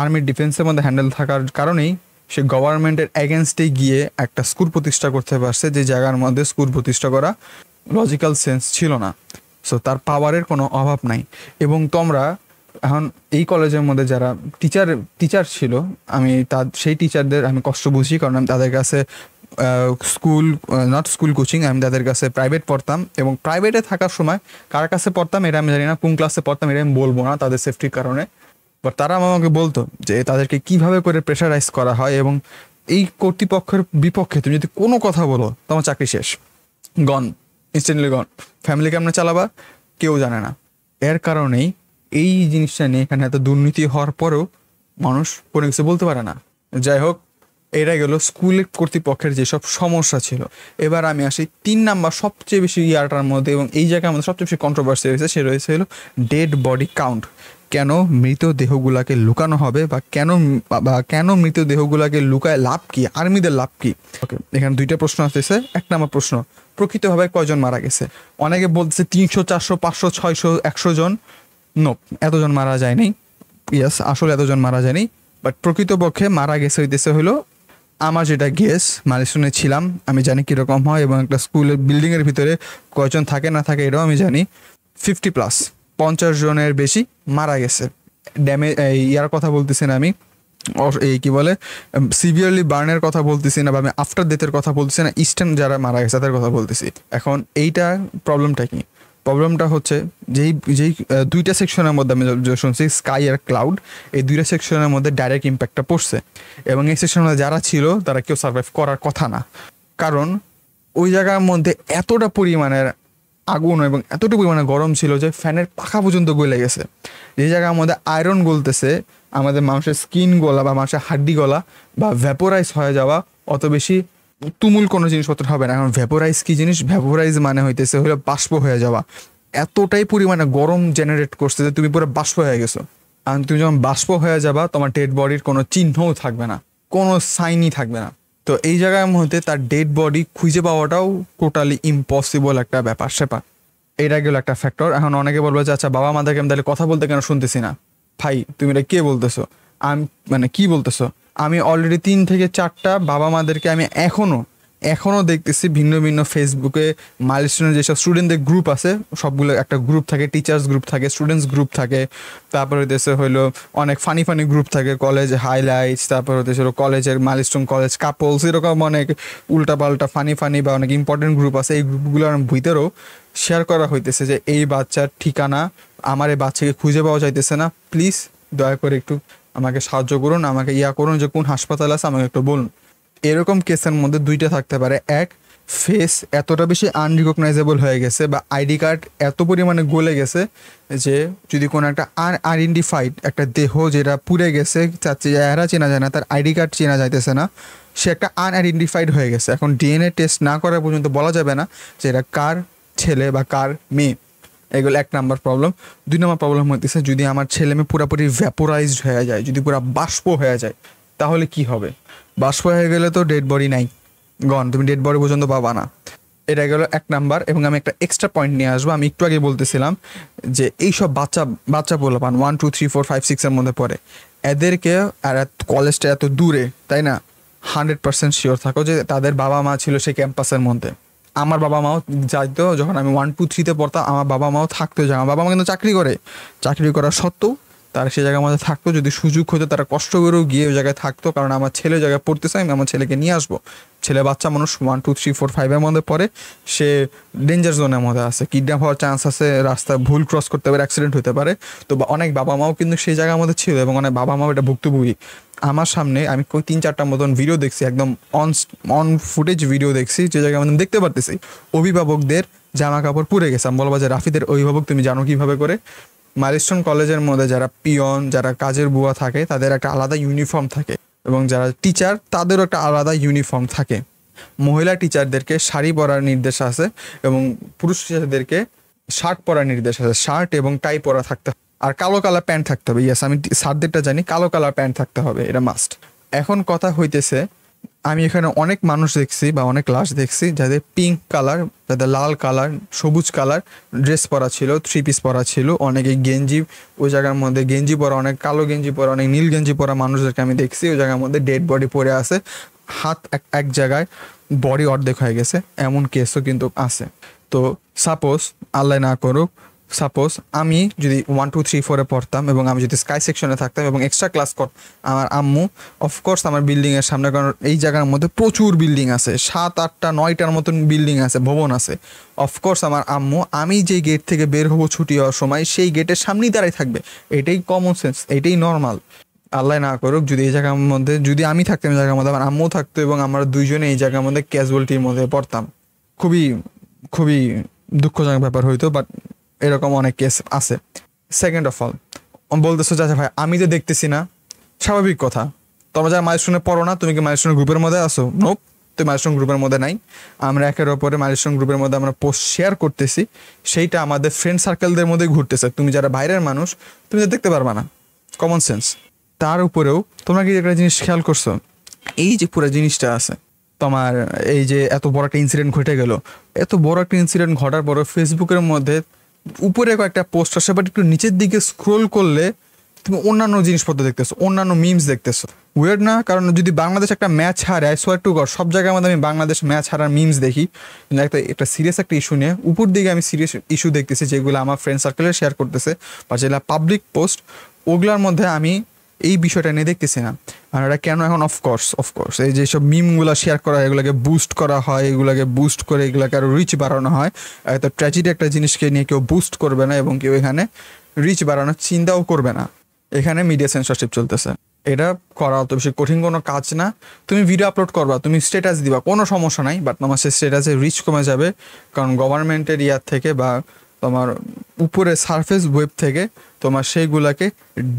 আর্মির ডিফেন্সের মধ্যে হ্যান্ডেল থাকার কারণেই সে গভর্নমেন্টের এগেনস্টে গিয়ে একটা স্কুল প্রতিষ্ঠা করতে পারছে, যে জায়গার মধ্যে স্কুল প্রতিষ্ঠা করা লজিক্যাল সেন্স ছিল না। সো তার পাওয়ারের কোনো অভাব নাই। এবং তোমরা এখন এই কলেজের মধ্যে যারা টিচার ছিল, আমি সেই টিচারদের আমি কষ্ট বুঝি, কারণ আমি তাদের কাছে স্কুল কোচিং, আমি তাদের কাছে প্রাইভেট পড়তাম, এবং প্রাইভেটে থাকার সময় কার কাছে পড়তাম এটা আমি জানি না, কোন ক্লাসে পড়তাম এটা আমি বলবো না তাদের সেফটির কারণে, বাট তারা আমাকে বলতো যে তাদেরকে কিভাবে করে প্রেশারাইজ করা হয়, এবং এই কর্তৃপক্ষের বিপক্ষে তুমি যদি কোনো কথা বলো তোমার চাকরি শেষ, গন, ইনস্ট্যান্টলি গন, ফ্যামিলি কেমনে চালাবা কেউ জানে না। এর কারণেই এই জিনিসটা নিয়ে এখানে এত দুর্নীতি হওয়ার পরেও মানুষ কোনো কিছু বলতে পারে না। যাই হোক, এটা গেল স্কুলের কর্তৃপক্ষের যেসব সমস্যা ছিল। এবার আমি আসি 3 নাম্বার সবচেয়ে বেশি ইয়ারটার মধ্যে, এবং এই জায়গার মধ্যে সবচেয়ে বেশি কন্ট্রোভার্সি হয়েছে, সে রয়েছে হলো ডেড বডি কাউন্ট। কেন মৃতদেহগুলাকে লুকানো হবে বা কেন মৃতদেহগুলাকে লুকায় লাভ কি, আর্মিদের লাভ কি? ওকে, এখানে 2টা প্রশ্ন আসতেছে। 1 নাম্বার প্রশ্ন, প্রকৃতভাবে কয়জন মারা গেছে? অনেকে বলতেছে 300, 400, 500, 600, 100 জন। নো, এতজন মারা যায়নি। ইয়েস, আসলে এতজন মারা যায়নি, বাট প্রকৃতপক্ষে মারা গেছে হইতেছে হলো, আমার যেটা গেস, মাইলস্টোনে ছিলাম, আমি জানি কীরকম হয়, এবং একটা স্কুলের বিল্ডিংয়ের ভিতরে কয়জন থাকে না থাকে এটাও আমি জানি, 50+, 50 জনের বেশি মারা গেছে। ইয়ার কথা বলতেছি না আমি, এই কি বলে সিভিয়ারলি বার্নের কথা বলতেছি না, বা আমি আফটার ডেথের কথা বলতেছি না, ইস্টার্ন যারা মারা গেছে তাদের কথা বলতেছি। এখন এইটা প্রবলেমটা কি? প্রবলেমটা হচ্ছে যেই 2টা সেকশনের মধ্যে আমি শুনছি, স্কাই আর ক্লাউড, এই 2টা সেকশনের মধ্যে ডাইরেক্ট ইম্প্যাক্টটা পড়ছে, এবং এই সেকশনের মধ্যে যারা ছিল তারা কেউ সার্ভাইভ করার কথা না, কারণ ওই জায়গার মধ্যে এতটা পরিমাণের আগুন এবং এতটা পরিমাণে গরম ছিল যে ফ্যানের পাখা পর্যন্ত গলে গেছে। যে জায়গার মধ্যে আয়রন গলতেছে, আমাদের মানুষের স্কিন গলা বা মানুষের হাড্ডি গলা বা ভ্যাপোরাইজ হয়ে যাওয়া, অত বেশি তুমুল কোনো জিনিসপত্র হবে না। কারণ ভ্যাপোরাইজ কি জিনিস? ভ্যাপোরাইজ মানে হইতেছে হলো বাষ্প হয়ে যাওয়া। এতটাই পরিমাণে গরম জেনারেট করছে যে তুমি পুরো বাষ্প হয়ে গেছো, আর তুমি যখন বাষ্প হয়ে যাবা তোমার ডেড বডির কোনো চিহ্নও থাকবে না, কোনো সাইনই থাকবে না। তো এই জায়গার মধ্যে তার ডেড বডি খুঁজে পাওয়াটাও টোটালি ইম্পসিবল একটা ব্যাপার স্যাপার। এটা গেল একটা ফ্যাক্টর। এখন অনেকে বলবে যে আচ্ছা বাবা আমাদেরকে আমি তাহলে কথা বলতে কেন শুনতেছি না? ভাই তুমি এটা কে বলতেছো? আমি মানে কি বলতেছো, আমি অলরেডি 3 থেকে 4টা বাবা মাদেরকে আমি এখনো দেখতেছি ভিন্ন ভিন্ন ফেসবুকে মাইলস্টোনের যেসব স্টুডেন্টদের গ্রুপ আছে, সবগুলো একটা গ্রুপ থাকে, টিচার্স গ্রুপ থাকে, স্টুডেন্টস গ্রুপ থাকে, তারপর হইতেছে হইলো অনেক ফানি ফানি গ্রুপ থাকে, কলেজ হাইলাইটস, তারপর হইতেছে কলেজের মাইলস্টোন কলেজ কাপলস, এরকম অনেক উল্টাপাল্টা ফানি ফানি বা অনেক ইম্পর্টেন্ট গ্রুপ আছে। এই গ্রুপগুলোর ভিতরেও শেয়ার করা হইতেছে যে এই বাচ্চার ঠিকানা, আমার এই বাচ্চাকে খুঁজে পাওয়া যাইতেছে না, প্লিজ দয়া করে একটু আমাকে সাহায্য করুন, আমাকে করুন যে কোন হাসপাতাল আছে আমাকে একটু বলুন। এরকম কেসের মধ্যে দুইটা থাকতে পারে, এক, ফেস এতটা বেশি আনরিকগনাইজেবল হয়ে গেছে বা আইডি কার্ড এত পরিমাণে গলে গেছে যে যদি কোনো একটা আনআইডেন্টিফাইড একটা দেহ যেটা পুড়ে গেছে, তার চেহারা চেনা যায় না, তার আইডি কার্ড চেনা যাইতেছে না, সে একটা আনআইডেন্টিফাইড হয়ে গেছে। এখন ডিএনএ টেস্ট না করা পর্যন্ত বলা যাবে না যে এটা কার ছেলে বা কার মেয়ে। এগুলো 1 নাম্বার প্রবলেম। 2 নম্বর প্রবলেম হইতেছে যদি আমার ছেলে মেয়ে পুরোপুরি ভ্যাপোরাইজড হয়ে যায়, যদি পুরো বাষ্প হয়ে যায়, তাহলে কি হবে? বাষ্প হয়ে গেলে তো ডেড বডি নাই, গন, তুমি ডেড বডি পর্যন্ত পাবা না। এটা গেল 1 নাম্বার। এবং আমি একটা এক্সট্রা পয়েন্ট নিয়ে আসবো। আমি একটু আগে বলতেছিলাম যে এইসব বাচ্চা পোলাপান 1 2 3 4 5 6 এর মধ্যে পড়ে, এদেরকে আর কলেজটা এত দূরে, তাই না, 100% শিওর থাকো যে তাদের বাবা মা ছিল সেই ক্যাম্পাসের মধ্যে। আমার বাবা মাও যাইতো, যখন আমি 1 2 3-তে পড়তাম আমার বাবা মাও থাকতো, যে আমার বাবা মা কিন্তু চাকরি করা সত্ত্বেও তারা সেই জায়গার মধ্যে থাকতো। যদি সুযোগ হতো তারা কষ্ট করেও গিয়ে ওই জায়গায় থাকতো, কারণ আমার ছেলে জায়গায় পড়তেছে, আমি আমার ছেলেকে নিয়ে আসবো। ছেলে বাচ্চা মানুষ 1 2 3 4 5-এর মধ্যে পড়ে, সে ডেঞ্জার জোনের মধ্যে আছে, কিডন্যাপ হওয়ার চান্স আছে, রাস্তায় ভুল ক্রস করতে পারে, অ্যাক্সিডেন্ট হতে পারে। তো অনেক বাবা মাও কিন্তু সেই জায়গার মধ্যে ছিল এবং অনেক বাবা মাও এটা ভুক্তভোগী। আমার সামনে আমি 3-4টা মতন ভিডিও দেখছি, একদম অন ফুটেজ ভিডিও দেখছি, যে জায়গায় আমি দেখতে পারতেছি অভিভাবকদের জামা কাপড় পুড়ে গেছে। আমি বলবো যে রাফিদের অভিভাবক তুমি জানো কীভাবে করে? মাইলস্টোন কলেজের মধ্যে যারা পিয়ন, যারা কাজের বুয়া থাকে, তাদের একটা আলাদা ইউনিফর্ম থাকে, এবং যারা টিচার তাদেরও একটা আলাদা ইউনিফর্ম থাকে। মহিলা টিচারদেরকে শাড়ি পরার নির্দেশ আছে এবং পুরুষ টিচারদেরকে শার্ট পরার নির্দেশ আছে, শার্ট এবং টাই পরা থাকতে হবে, আর কালো কালার প্যান্ট থাকতে হবে। ইয়াস, আমি স্যারদেরটা জানি, কালো কালার প্যান্ট থাকতে হবে, এটা মাস্ট। এখন কথা হইতেছে, আমি এখানে অনেক মানুষ দেখছি বা অনেক লাশ দেখছি যাদের পিঙ্ক কালার, যাদের লাল কালার, সবুজ কালার ড্রেস পরা ছিল, 3 পিস পরা ছিল, অনেকে গেঞ্জি, ওই জায়গার মধ্যে গেঞ্জি পরা, অনেক কালো গেঞ্জি পরা, অনেক নীল গেঞ্জি পরা মানুষদেরকে আমি দেখছি। ওই জায়গার মধ্যে ডেড বডি পড়ে আছে, হাত এক জায়গায়, বডি অর্ধেক হয়ে গেছে, এমন কেসও কিন্তু আছে। তো সাপোজ, আল্লাহ না করুক, সাপোজ আমি যদি 1 2 3 4-এ পড়তাম এবং আমি যদি স্কাই সেকশনে থাকতাম এবং এক্সট্রা ক্লাস করতাম, আমার আম্মু অফকোর্স আমার বিল্ডিংয়ের সামনে, কারণ এই জায়গার মধ্যে প্রচুর বিল্ডিং আছে, 7 8টা 9টার মতন বিল্ডিং আছে, ভবন আছে, অফকোর্স আমার আম্মু আমি যে গেট থেকে বের হবো ছুটি হওয়ার সময় সেই গেটের সামনেই দাঁড়াই থাকবে। এটাই কমন সেন্স, এটাই নর্মাল। আল্লাহ না করুক যদি এই জায়গার মধ্যে, যদি আমি থাকতাম এই জায়গার মধ্যে, আমার আম্মু থাকতো এবং আমরা দুইজনে এই জায়গার মধ্যে ক্যাজুয়ালিটির মধ্যে পড়তাম, খুবই খুবই দুঃখজনক ব্যাপার হইতো। বাট এরকম অনেক কেস আছে। সেকেন্ড অফ অল, বলতেছো যে আচ্ছা ভাই আমি তো দেখতেছি না, স্বাভাবিক কথা, তোমরা যারা মাইলস্টোনে পড়ো না, তুমি কি মাইলস্টোন গ্রুপের মধ্যে আসো? নোপ, তুমি মাইলস্টোন গ্রুপের মধ্যে নাই। আমরা একের ওপরে মাইলস্টোন গ্রুপের মধ্যে আমরা পোস্ট শেয়ার করতেছি, সেইটা আমাদের ফ্রেন্ড সার্কেলদের মধ্যে ঘুরতেছে, তুমি যারা বাইরের মানুষ তুমি তো দেখতে পারবা না, কমন সেন্স। তার উপরেও তোমরা কি একটা জিনিস খেয়াল করছো, এই যে পুরো জিনিসটা আছে তোমার, এই যে এত বড় একটা ইনসিডেন্ট ঘটে গেল, এত বড় একটা ইনসিডেন্ট ঘটার পরে ফেসবুকের মধ্যে উপরে কয়েকটা পোস্ট আসে, বাট একটু নিচের দিকে স্ক্রোল করলে তুমি অন্যান্য জিনিসপত্র দেখতেছো, অন্যান্য মিমস দেখতেছো। ওয়ের্ড না? কারণ যদি বাংলাদেশ একটা ম্যাচ হারে, আই সোয়ার টু গড, সব জায়গার মধ্যে আমি বাংলাদেশ ম্যাচ হারার মিমস দেখি, কিন্তু একটা সিরিয়াস একটা ইস্যু নিয়ে উপর দিকে আমি সিরিয়াস ইস্যু দেখতেছি যেগুলো আমার ফ্রেন্ড সার্কেলে শেয়ার করতেছে বা যেগুলো পাবলিক পোস্ট, ওগুলোর মধ্যে আমি এই বিষয়টা নিয়ে দেখতেছি না। আর এটা কেন এখন? অফকোর্স এই যেসব মিমগুলো শেয়ার করা হয়, এগুলোকে বুস্ট করা হয়, এগুলোকে বুস্ট করে এগুলোকে আরও রিচ বাড়ানো হয়। এত ট্র্যাজেডি একটা জিনিসকে নিয়ে কেউ বুস্ট করবে না এবং কেউ এখানে রিচ বাড়ানোর চিন্তাও করবে না। এখানে মিডিয়া সেন্সরশিপ চলতেছে। এটা করা অত বেশি কঠিন কোনো কাজ না। তুমি ভিডিও আপলোড করবা, তুমি স্ট্যাটাস দিবা, কোনো সমস্যা নাই, বাট তোমার সেই স্ট্যাটাসে রিচ কমে যাবে, কারণ গভর্নমেন্টের ইয়ার থেকে বা তোমার উপরে সারফেস ওয়েব থেকে তোমার সেইগুলাকে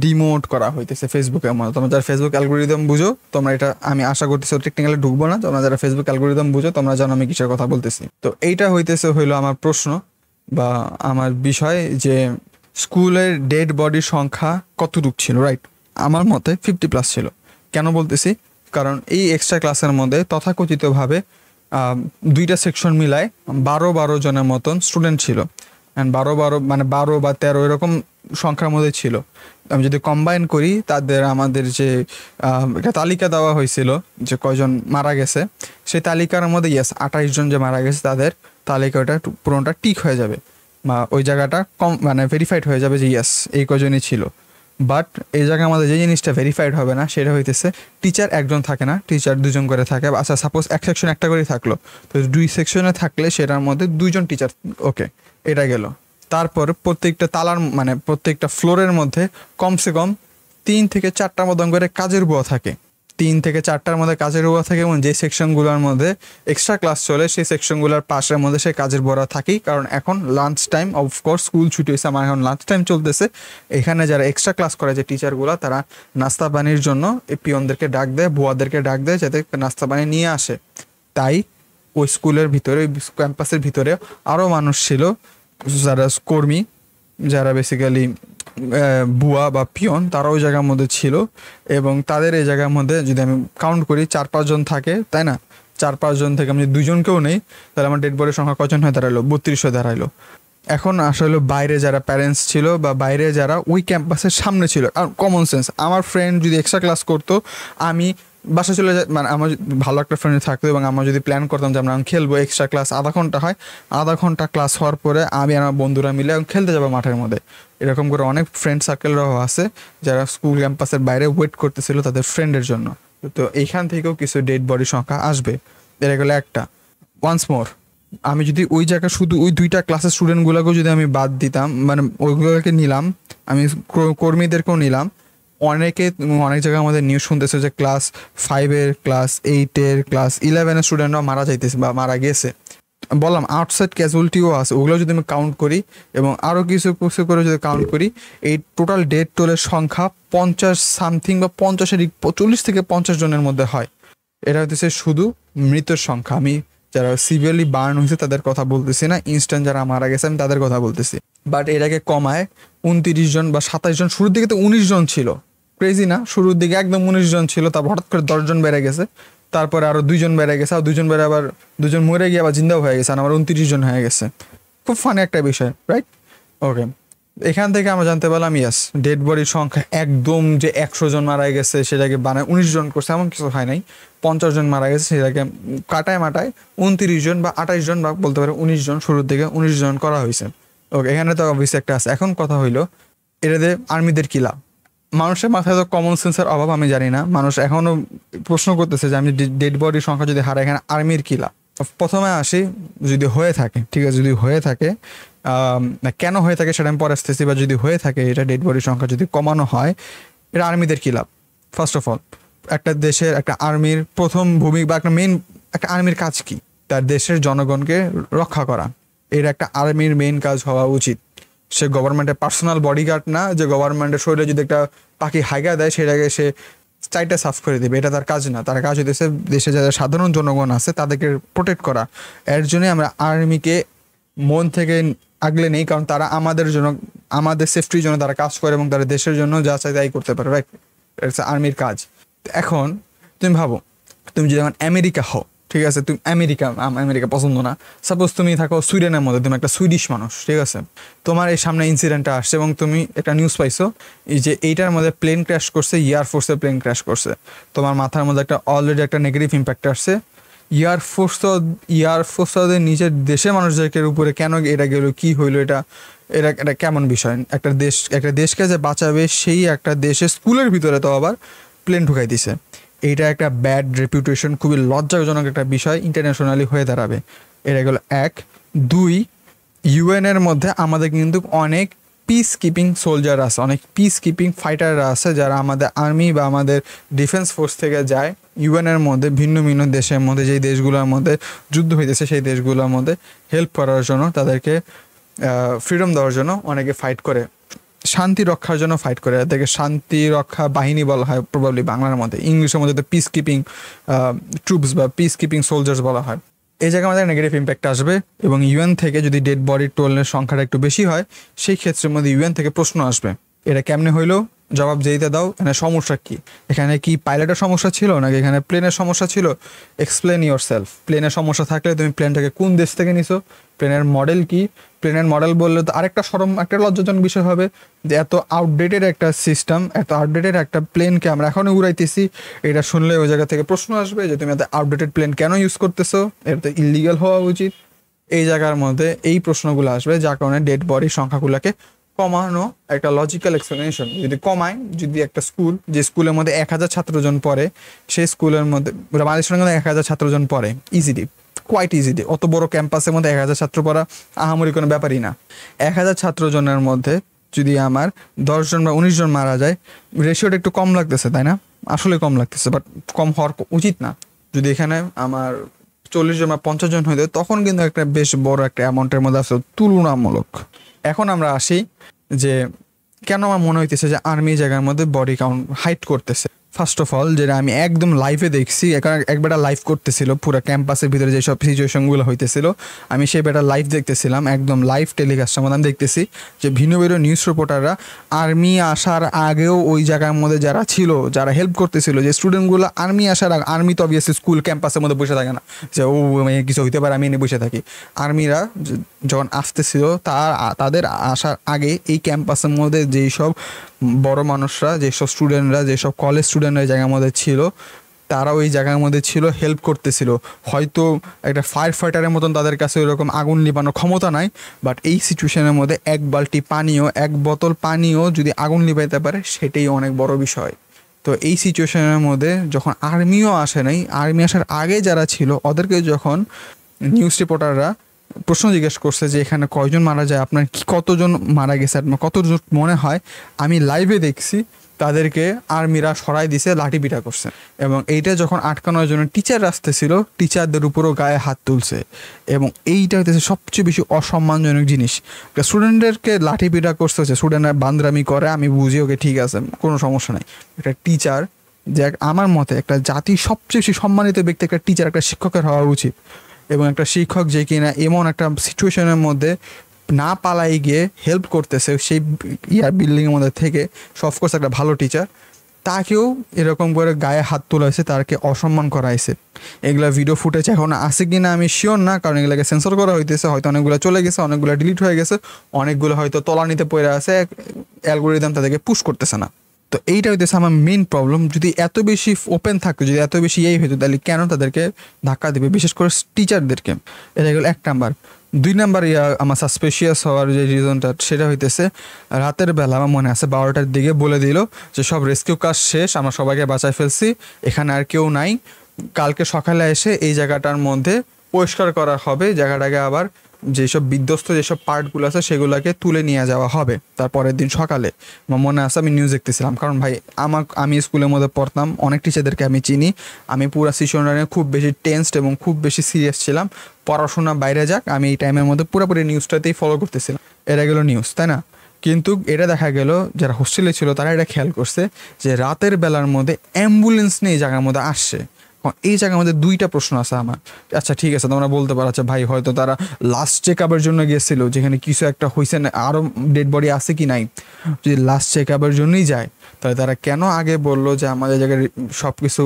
ডিমোট করা হইতেছে ফেসবুকের মধ্যে। তোমরা যারা ফেসবুক অ্যালগোরিদম বুঝো, তোমরা এটা, আমি আশা করতেছি টেকনিক্যালি ঢুকবো না, তোমরা যারা ফেসবুক অ্যালগোরিদম বুঝো তোমরা জানো আমি কিসের কথা বলতেছি। তো এইটা হইলো আমার প্রশ্ন বা আমার বিষয় যে স্কুলের ডেড বডির সংখ্যা কতটুকু ছিল, রাইট? আমার মতে 50+ ছিল। কেন বলতেছি? কারণ এই এক্সট্রা ক্লাসের মধ্যে তথাকথিতভাবে 2টা সেকশন মিলায় 12 জনের মতন স্টুডেন্ট ছিল। অ্যান্ড 12 মানে 12 বা 13 এরকম সংখ্যার মধ্যে ছিল। আমি যদি কম্বাইন করি তাদের আমাদের যে একটা তালিকা দেওয়া হয়েছিল যে কয়জন মারা গেছে, সেই তালিকার মধ্যে ইয়েস 28 জন যে মারা গেছে তাদের তালিকাটা পুরোটা টিক হয়ে যাবে বা ওই জায়গাটা মানে ভেরিফাইড হয়ে যাবে যে ইয়েস এই কজনই ছিল। বাট এই জায়গায় আমাদের যে জিনিসটা ভেরিফাইড হবে না সেটা হইতেছে টিচার একজন থাকে না, টিচার দুজন করে থাকে। আচ্ছা সাপোজ এক সেকশন একটা করে থাকলো, তো 2 সেকশনে থাকলে সেটার মধ্যে 2জন টিচার, ওকে এটা গেল। তারপর প্রত্যেকটা তালার মানে প্রত্যেকটা ফ্লোরের মধ্যে কমসে কম 3 থেকে 4টার মতন করে কাজের বুয়া থাকে, 3 থেকে 4টার মধ্যে কাজের বুয়া থাকে। এবং যে সেকশনগুলোর মধ্যে এক্সট্রা ক্লাস চলে সেই সেকশনগুলোর পাশের মধ্যে সেই কাজের বুয়ারা থাকেই, কারণ এখন লাঞ্চ টাইম, অফকোর্স স্কুল ছুটি হয়েছে, আমার এখন লাঞ্চ টাইম চলতেছে। এখানে যারা এক্সট্রা ক্লাস করে যে টিচারগুলো, তারা নাস্তা পানির জন্য এই পিয়নদেরকে ডাক দেয়, বুয়াদেরকে ডাক দেয় যাতে নাস্তা পানি নিয়ে আসে। তাই ওই স্কুলের ভিতরে, ওই ক্যাম্পাসের ভিতরে আরও মানুষ ছিল যারা কর্মী, যারা বেসিক্যালি বুয়া বা পিয়ন, তারা ওই জায়গার মধ্যে ছিল। এবং তাদের এই জায়গার মধ্যে যদি আমি কাউন্ট করি 4-5 জন থাকে, তাই না? 4-5 জন থেকে আমি যদি 2 জনকেও নেই, তাহলে আমার ডেড বডির সংখ্যা কজন হয়ে দাঁড়ালো? 32 হয়ে দাঁড়াইলো। এখন আসলে বাইরে যারা প্যারেন্টস ছিল বা বাইরে যারা ওই ক্যাম্পাসের সামনে ছিল, আর কমন সেন্স, আমার ফ্রেন্ড যদি এক্সট্রা ক্লাস করতো, আমি বাসা চলে যাই, মানে আমার ভালো একটা ফ্রেন্ড থাকতো এবং আমরা যদি প্ল্যান করতাম যে আমরা খেলবো, এক্সট্রা ক্লাস আধা ঘন্টা হয়, আধা ঘন্টা ক্লাস হওয়ার পরে আমি আর আমার বন্ধুরা মিলে খেলতে যাবো মাঠের মধ্যে। এরকম করে অনেক ফ্রেন্ড সার্কেলরাও আছে যারা স্কুল ক্যাম্পাসের বাইরে ওয়েট করতেছিল তাদের ফ্রেন্ডের জন্য। তো এইখান থেকেও কিছু ডেড বডি সংখ্যা আসবে। এটা গেলো একটা। ওয়ান্স মোর, আমি যদি ওই জায়গায় শুধু ওই 2টা ক্লাসের স্টুডেন্টগুলোকেও যদি আমি বাদ দিতাম, মানে ওইগুলোকে নিলাম, আমি কর্মীদেরকেও নিলাম, অনেক জায়গায় আমাদের নিউজ শুনতেছে যে ক্লাস 5-এর, ক্লাস 8-এর, ক্লাস 11-এর স্টুডেন্টরাও মারা যাইতেছে বা মারা গেছে। বললাম আউটসাইড ক্যাজুয়ালিটিও আছে, ওগুলো যদি আমি কাউন্ট করি এবং আরও কিছু কিছু করে যদি কাউন্ট করি, এই টোটাল ডেড টোলের সংখ্যা 50 সামথিং বা 40 থেকে 50 জনের মধ্যে হয়। এটা হচ্ছে শুধু মৃতের সংখ্যা। আমি যারা সিভিয়ারলি বার্ন হয়েছে তাদের কথা বলতেছি না, ইনস্ট্যান্ট যারা মারা গেছে আমি তাদের কথা বলতেছি। বাট এটাকে কমায় 29 জন বা 27 জন, শুরুর দিকে তো 19 জন ছিল, ক্রেজি না? শুরুর দিকে একদম 19 জন ছিল, তারপর হঠাৎ করে 10 জন বেড়ে গেছে, তারপরে আরও 2 জন বেড়ে গেছে, আর 2 জন বেড়ে আবার 2 জন মরে গিয়ে আবার জিন্দাও হয়ে গেছে, আর আমার 29 জন হয়ে গেছে। খুব ফানি একটা বিষয়, রাইট? ওকে, এখান থেকে আমরা জানতে পারলাম ইয়াস ডেড বডির সংখ্যা একদম যে 100 জন মারা গেছে সেটাকে বানায় 19 জন করছে এমন কিছু হয় নাই। 50 জন মারা গেছে সেটাকে কাটায় মাটায় 29 জন বা 28 জন বা বলতে পারে 19 জন, শুরুর দিকে 19 জন করা হয়েছে। ওকে, এখানে তো অবভিয়াসলি একটা আছে। এখন কথা হইলো এটাতে আর্মিদের কি লাভ? মানুষের মাথায় তো কমন সেন্সের অভাব আমি জানি না, মানুষ এখনও প্রশ্ন করতেছে যে আমি ডেড বডির সংখ্যা যদি হারাই এখানে আর্মির কী লাভ? প্রথমে আসি, যদি হয়ে থাকে, ঠিক আছে, যদি হয়ে থাকে, কেন হয়ে থাকে সেটা আমি পরে আসতেছি, বা যদি হয়ে থাকে এটা ডেড বডির সংখ্যা যদি কমানো হয়, এটা আর্মিদের কী লাভ? ফার্স্ট অফ অল, একটা দেশের একটা আর্মির প্রথম ভূমিকা বা একটা আর্মির কাজ কি? তার দেশের জনগণকে রক্ষা করা। এর একটা আর্মির মেইন কাজ হওয়া উচিত। সে গভর্নমেন্টের পার্সোনাল বডিগার্ড না যে গভর্নমেন্টের শরীরে যদি একটা পাখি হাইগা দেয় সেটাকে সে চাইটা সাফ করে দেবে, এটা তার কাজ না। তার কাজ হইতেছে দেশে যারা সাধারণ জনগণ আছে তাদেরকে প্রোটেক্ট করা। এর জন্যই আমরা আর্মিকে মন থেকে আগলে নেই, কারণ তারা আমাদের জন্য, আমাদের সেফটির জন্য তারা কাজ করে এবং তারা দেশের জন্য যা চাই তাই করতে পারে, রাইট? ইটস আর্মির কাজ। এখন তুমি ভাবো, তুমি যদি এখন আমেরিকা হও, ঠিক আছে, তুমি আমেরিকা পছন্দ না, সাপোজ তুমি থাকো সুইডেনের মধ্যে, তুমি একটা সুইডিশ মানুষ, ঠিক আছে, তোমার এই সামনে ইনসিডেন্টটা আসছে এবং তুমি একটা নিউজ পাইছো এই যে এইটার মধ্যে প্লেন ক্র্যাশ করছে, এয়ারফোর্সের প্লেন ক্র্যাশ করছে, তোমার মাথার মধ্যে একটা অলরেডি একটা নেগেটিভ ইম্প্যাক্ট আসছে। এয়ারফোর্স ওদের নিজের দেশের মানুষদেরকে উপরে কেন এটা গেলো, কি হইলো, এটা এটা এটা কেমন বিষয়? একটা দেশকে যে বাঁচাবে সেই একটা দেশের স্কুলের ভিতরে তো আবার প্লেন ঢুকাই দিছে। এইটা একটা ব্যাড রেপুটেশন, খুবই লজ্জাজনক একটা বিষয় ইন্টারন্যাশনালি হয়ে দাঁড়াবে। এটা গেলো 1। 2, ইউএনের মধ্যে আমাদের কিন্তু অনেক পিস কিপিং সোলজার আছে, অনেক পিস কিপিং ফাইটাররা আছে যারা আমাদের আর্মি বা আমাদের ডিফেন্স ফোর্স থেকে যায় ইউএনের মধ্যে ভিন্ন ভিন্ন দেশের মধ্যে, যেই দেশগুলোর মধ্যে যুদ্ধ হইতেছে সেই দেশগুলোর মধ্যে হেল্প করার জন্য, তাদেরকে ফ্রিডম দেওয়ার জন্য অনেকে ফাইট করে, শান্তি রক্ষার জন্য ফাইট করে। এদেরকে শান্তি রক্ষা বাহিনী বলা হয় প্রবাবলি বাংলার মধ্যে, ইংলিশের মধ্যে তো পিস কিপিং ট্রুপস বা পিস কিপিং সোলজার্স বলা হয়। এই জায়গায় আমাদের নেগেটিভ ইম্প্যাক্ট আসবে এবং ইউএন থেকে যদি ডেড বডি টোলের সংখ্যাটা একটু বেশি হয় সেই ক্ষেত্রের মধ্যে ইউএন থেকে প্রশ্ন আসবে এটা কেমনে হইলো, জবাব দিতে দাও, এখানে সমস্যা কি? এখানে কি পাইলটের সমস্যা ছিল নাকি এখানে প্লেনের সমস্যা ছিল? Explain your self. প্লেনের সমস্যা থাকলে তুমি প্লেনটাকে কোন দেশ থেকে নিছো, প্লেনের মডেল কি? প্লেনের মডেল বললে তো আরেকটা একটা লজ্জাজনক বিষয় হবে যে এত আউটডেটেড একটা সিস্টেম, এত আউটডেটেড একটা প্লেনকে আমরা এখনও উড়াইতেছি। এটা শুনলে ওই জায়গা থেকে প্রশ্ন আসবে যে তুমি এত আউটডেটেড প্লেন কেন ইউজ করতেছো, এটা তো ইলিগাল হওয়া উচিত। এই জায়গার মধ্যে এই প্রশ্নগুলো আসবে, যার কারণে ডেড বডির সংখ্যাগুলোকে কমানো একটা লজিক্যাল এক্সপ্লেনেশন। যদি কমায়, যদি একটা স্কুল, যে স্কুলের মধ্যে 1000 ছাত্রজন পড়ে, সেই স্কুলের মধ্যে মালয়েশিয়ার মধ্যে 1000 ছাত্রজন পড়ে ইজিলি, কোয়াইট ইজিলি। অত বড় ক্যাম্পাসের মধ্যে 1000 ছাত্র পড়া আহামরি কোনো ব্যাপারই না। 1000 ছাত্রজনের মধ্যে যদি আমার 10 জন বা 19 জন মারা যায়, রেশিওটা একটু কম লাগতেছে, তাই না? আসলে কম লাগতেছে, বাট কম হওয়ার উচিত না। যদি এখানে আমার 40 জন বা 50 জন হইতো, তখন কিন্তু একটা বেশ বড় একটা অ্যামাউন্টের মধ্যে আসলে তুলনামূলক। এখন আমরা আসি যে কেন আমার মনে হইতেছে যে আর্মি জায়গার মধ্যে বডি কাউন্ট হাইট করতেছে। ফার্স্ট অফ অল, যেটা আমি একদম লাইভে দেখছি, একবার লাইভ করতেছিল পুরো ক্যাম্পাসের ভিতরে যেসব সিচুয়েশনগুলো হইতেছিল, আমি সেই বেটা লাইভ দেখতেছিলাম, একদম লাইভ টেলিকাস্টের মধ্যে আমি দেখতেছি যে ভিন্ন ভিন্ন নিউজ রিপোর্টাররা আর্মি আসার আগেও ওই জায়গার মধ্যে যারা ছিল, যারা হেল্প করতেছিল, যে স্টুডেন্টগুলো আর্মি আসার আগে, আর্মি তো অবভিয়াসলি স্কুল ক্যাম্পাসের মধ্যে বসে থাকে না যে ও কিছু হইতে পারে আমি এনে বসে থাকি। আর্মিরা যখন আসতেছিল তাদের আসার আগে এই ক্যাম্পাসের মধ্যে যেই সব বড় মানুষরা, যেসব স্টুডেন্টরা, যেসব কলেজ স্টুডেন্টরা জায়গার মধ্যে ছিল, তারা ওই জায়গার মধ্যে ছিল, হেল্প করতেছিল। হয়তো একটা ফায়ার ফাইটারের মতন তাদের কাছে ওইরকম আগুন নিবানোর ক্ষমতা নাই, বাট এই সিচুয়েশনের মধ্যে এক বালতি পানিও, এক বোতল পানিও যদি আগুন নিবাইতে পারে, সেটাই অনেক বড় বিষয়। তো এই সিচুয়েশনের মধ্যে যখন আর্মিও আসে নাই, আর্মি আসার আগে যারা ছিল ওদেরকে যখন নিউজ রিপোর্টাররা প্রশ্ন জিজ্ঞেস করছে যে এখানে কয়জন মারা যায়, আপনার কতজন মারা গেছে, আপনার কতজন মনে হয়, আমি লাইভে দেখছি তাদেরকে আর্মিরা সরাই দিছে, লাঠি পিটা করছে। এবং এইটা যখন আটকানোর জন্য টিচার আসতেছিল, টিচারদের উপরও গায়ে হাত তুলছে। এবং এইটা হইতেছে সবচেয়ে বেশি অসম্মানজনক জিনিস। স্টুডেন্টদেরকে লাঠি পিটা করতে হচ্ছে, স্টুডেন্টরা বান্দরামি করে, আমি বুঝি, ওকে ঠিক আছে, কোনো সমস্যা নাই। একটা টিচার, যে আমার মতে একটা জাতির সবচেয়ে বেশি সম্মানিত ব্যক্তি একটা টিচার, একটা শিক্ষকের হওয়া উচিত। এবং একটা শিক্ষক যে কিনা এমন একটা সিচুয়েশনের মধ্যে না পালাই গিয়ে হেল্প করতেছে সেই বিল্ডিংয়ের মধ্যে থেকে, অফকোর্স একটা ভালো টিচার, তাকেও এরকম করে গায়ে হাত তোলা হয়েছে, তাকে অসম্মান করা হয়েছে। এগুলো ভিডিও ফুটেজ এখন আছে কি না আমি শিওর না, কারণ এগুলোকে সেন্সর করা হইতেছে। হয়তো অনেকগুলো চলে গেছে, অনেকগুলো ডিলিট হয়ে গেছে, অনেকগুলো হয়তো তলানিতে পড়ে আছে, অ্যালগোরিদম তাদেরকে পুশ করতেছে না। তো এইটা হইতেছে আমার মেইন প্রবলেম। যদি এত বেশি ওপেন থাকতো, যদি এত বেশি হইতো, তাহলে কেন তাদেরকে ধাক্কা দেবে, বিশেষ করে টিচারদেরকে? এটা গেল 1 নাম্বার। 2 নাম্বার আমার সাসপেশিয়াস হওয়ার যে রিজনটা, সেটা হইতেছে রাতের বেলা, আমার মনে আছে 12টার দিকে বলে দিল যে সব রেস্কিউ কাজ শেষ, আমরা সবাইকে বাঁচায় ফেলছি, এখানে আর কেউ নাই, কালকে সকালে এসে এই জায়গাটার মধ্যে পরিষ্কার করা হবে, জায়গাটাকে আবার যেসব বিধ্বস্ত যেসব পার্টগুলো আছে সেগুলোকে তুলে নিয়ে যাওয়া হবে তারপরের দিন সকালে। আমার মনে আছে আমি নিউজ দেখতেছিলাম, কারণ ভাই আমি স্কুলের মধ্যে পড়তাম, অনেক টিচারদেরকে আমি চিনি, আমি পুরো সিচুয়েশনে খুব বেশি টেন্সড এবং খুব বেশি সিরিয়াস ছিলাম। পড়াশোনা বাইরে যাক, আমি এই টাইমের মধ্যে পুরোপুরি নিউজটাতেই ফলো করতেছিলাম। এটা গেলো নিউজ, তাই না? কিন্তু এটা দেখা গেল যারা হোস্টেলে ছিল তারা এটা খেয়াল করছে যে রাতের বেলার মধ্যে অ্যাম্বুলেন্স নিয়ে এই জায়গার মধ্যে আসছে। এই জায়গার মধ্যে 2টা প্রশ্ন আছে আমার। আচ্ছা ঠিক আছে, তোমরা বলতে পারো আচ্ছা ভাই হয়তো তারা লাস্ট চেক আপের জন্য গিয়েছিল, যেখানে কিছু একটা হয়েছে না, আরও ডেড বডি আছে কি নাই। যদি লাস্ট চেক আপের জন্যই যায়, তাহলে তারা কেন আগে বললো যে আমাদের জায়গায় সব কিছু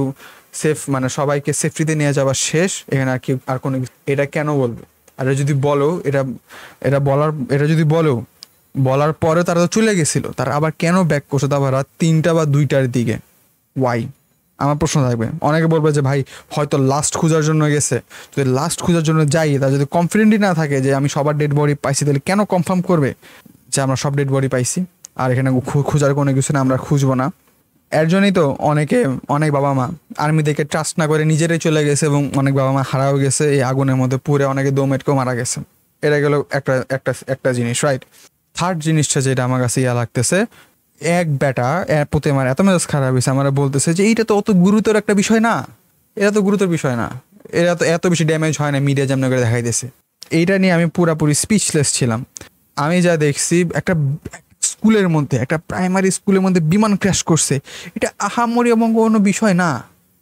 সেফ, মানে সবাইকে সেফটিতে নিয়ে যাওয়া শেষ, এখানে আর কি আর কোনো, এটা কেন বলবে? আর যদি বলো এটা যদি বলার পরে তারা তো চলে গেছিলো, তারা আবার কেন ব্যাক করছে, আবার রাত 3টা বা 2টার দিকে? ওয়াই? আমার প্রশ্ন থাকবে। অনেকে বলবে যে ভাই হয়তো লাস্ট খোঁজার জন্য গেছে। যদি লাস্ট খোঁজার জন্য যাই, তার যদি কনফিডেন্টই না থাকে যে আমি সবার ডেড বডি পাইছি, তাহলে কেন কনফার্ম করবে যে আমরা সব ডেড বডি পাইছি, আর এখানে খোঁজার কোনো কিছু না, আমরা খুঁজবো না? এর জন্যই তো অনেক বাবা মা আর্মি থেকে ট্রাস্ট না করে নিজেরাই চলে গেছে, এবং অনেক বাবা মা হারাও গেছে এই আগুনের মধ্যে পুড়ে, অনেকে দম আটকেও মারা গেছে। এটা গেল একটা জিনিস, রাইট? থার্ড জিনিসটা যেটা আমার কাছে লাগতেছে, এক বেটা প্রতি আমার এত মেজাজ খারাপ হয়েছে, আমরা বলতেছে যে এইটা তো অত গুরুতর একটা বিষয় না, এটা তো গুরুতর বিষয় না, এরা তো এত বেশি ড্যামেজ হয় না, মিডিয়া যেমন করে দেখাইতেছে। এইটা নিয়ে আমি পুরাপুরি স্পিচলেস ছিলাম। আমি যা দেখছি, একটা স্কুলের মধ্যে, একটা প্রাইমারি স্কুলের মধ্যে বিমান ক্র্যাশ করছে, এটা আহামরি এবং কোনো বিষয় না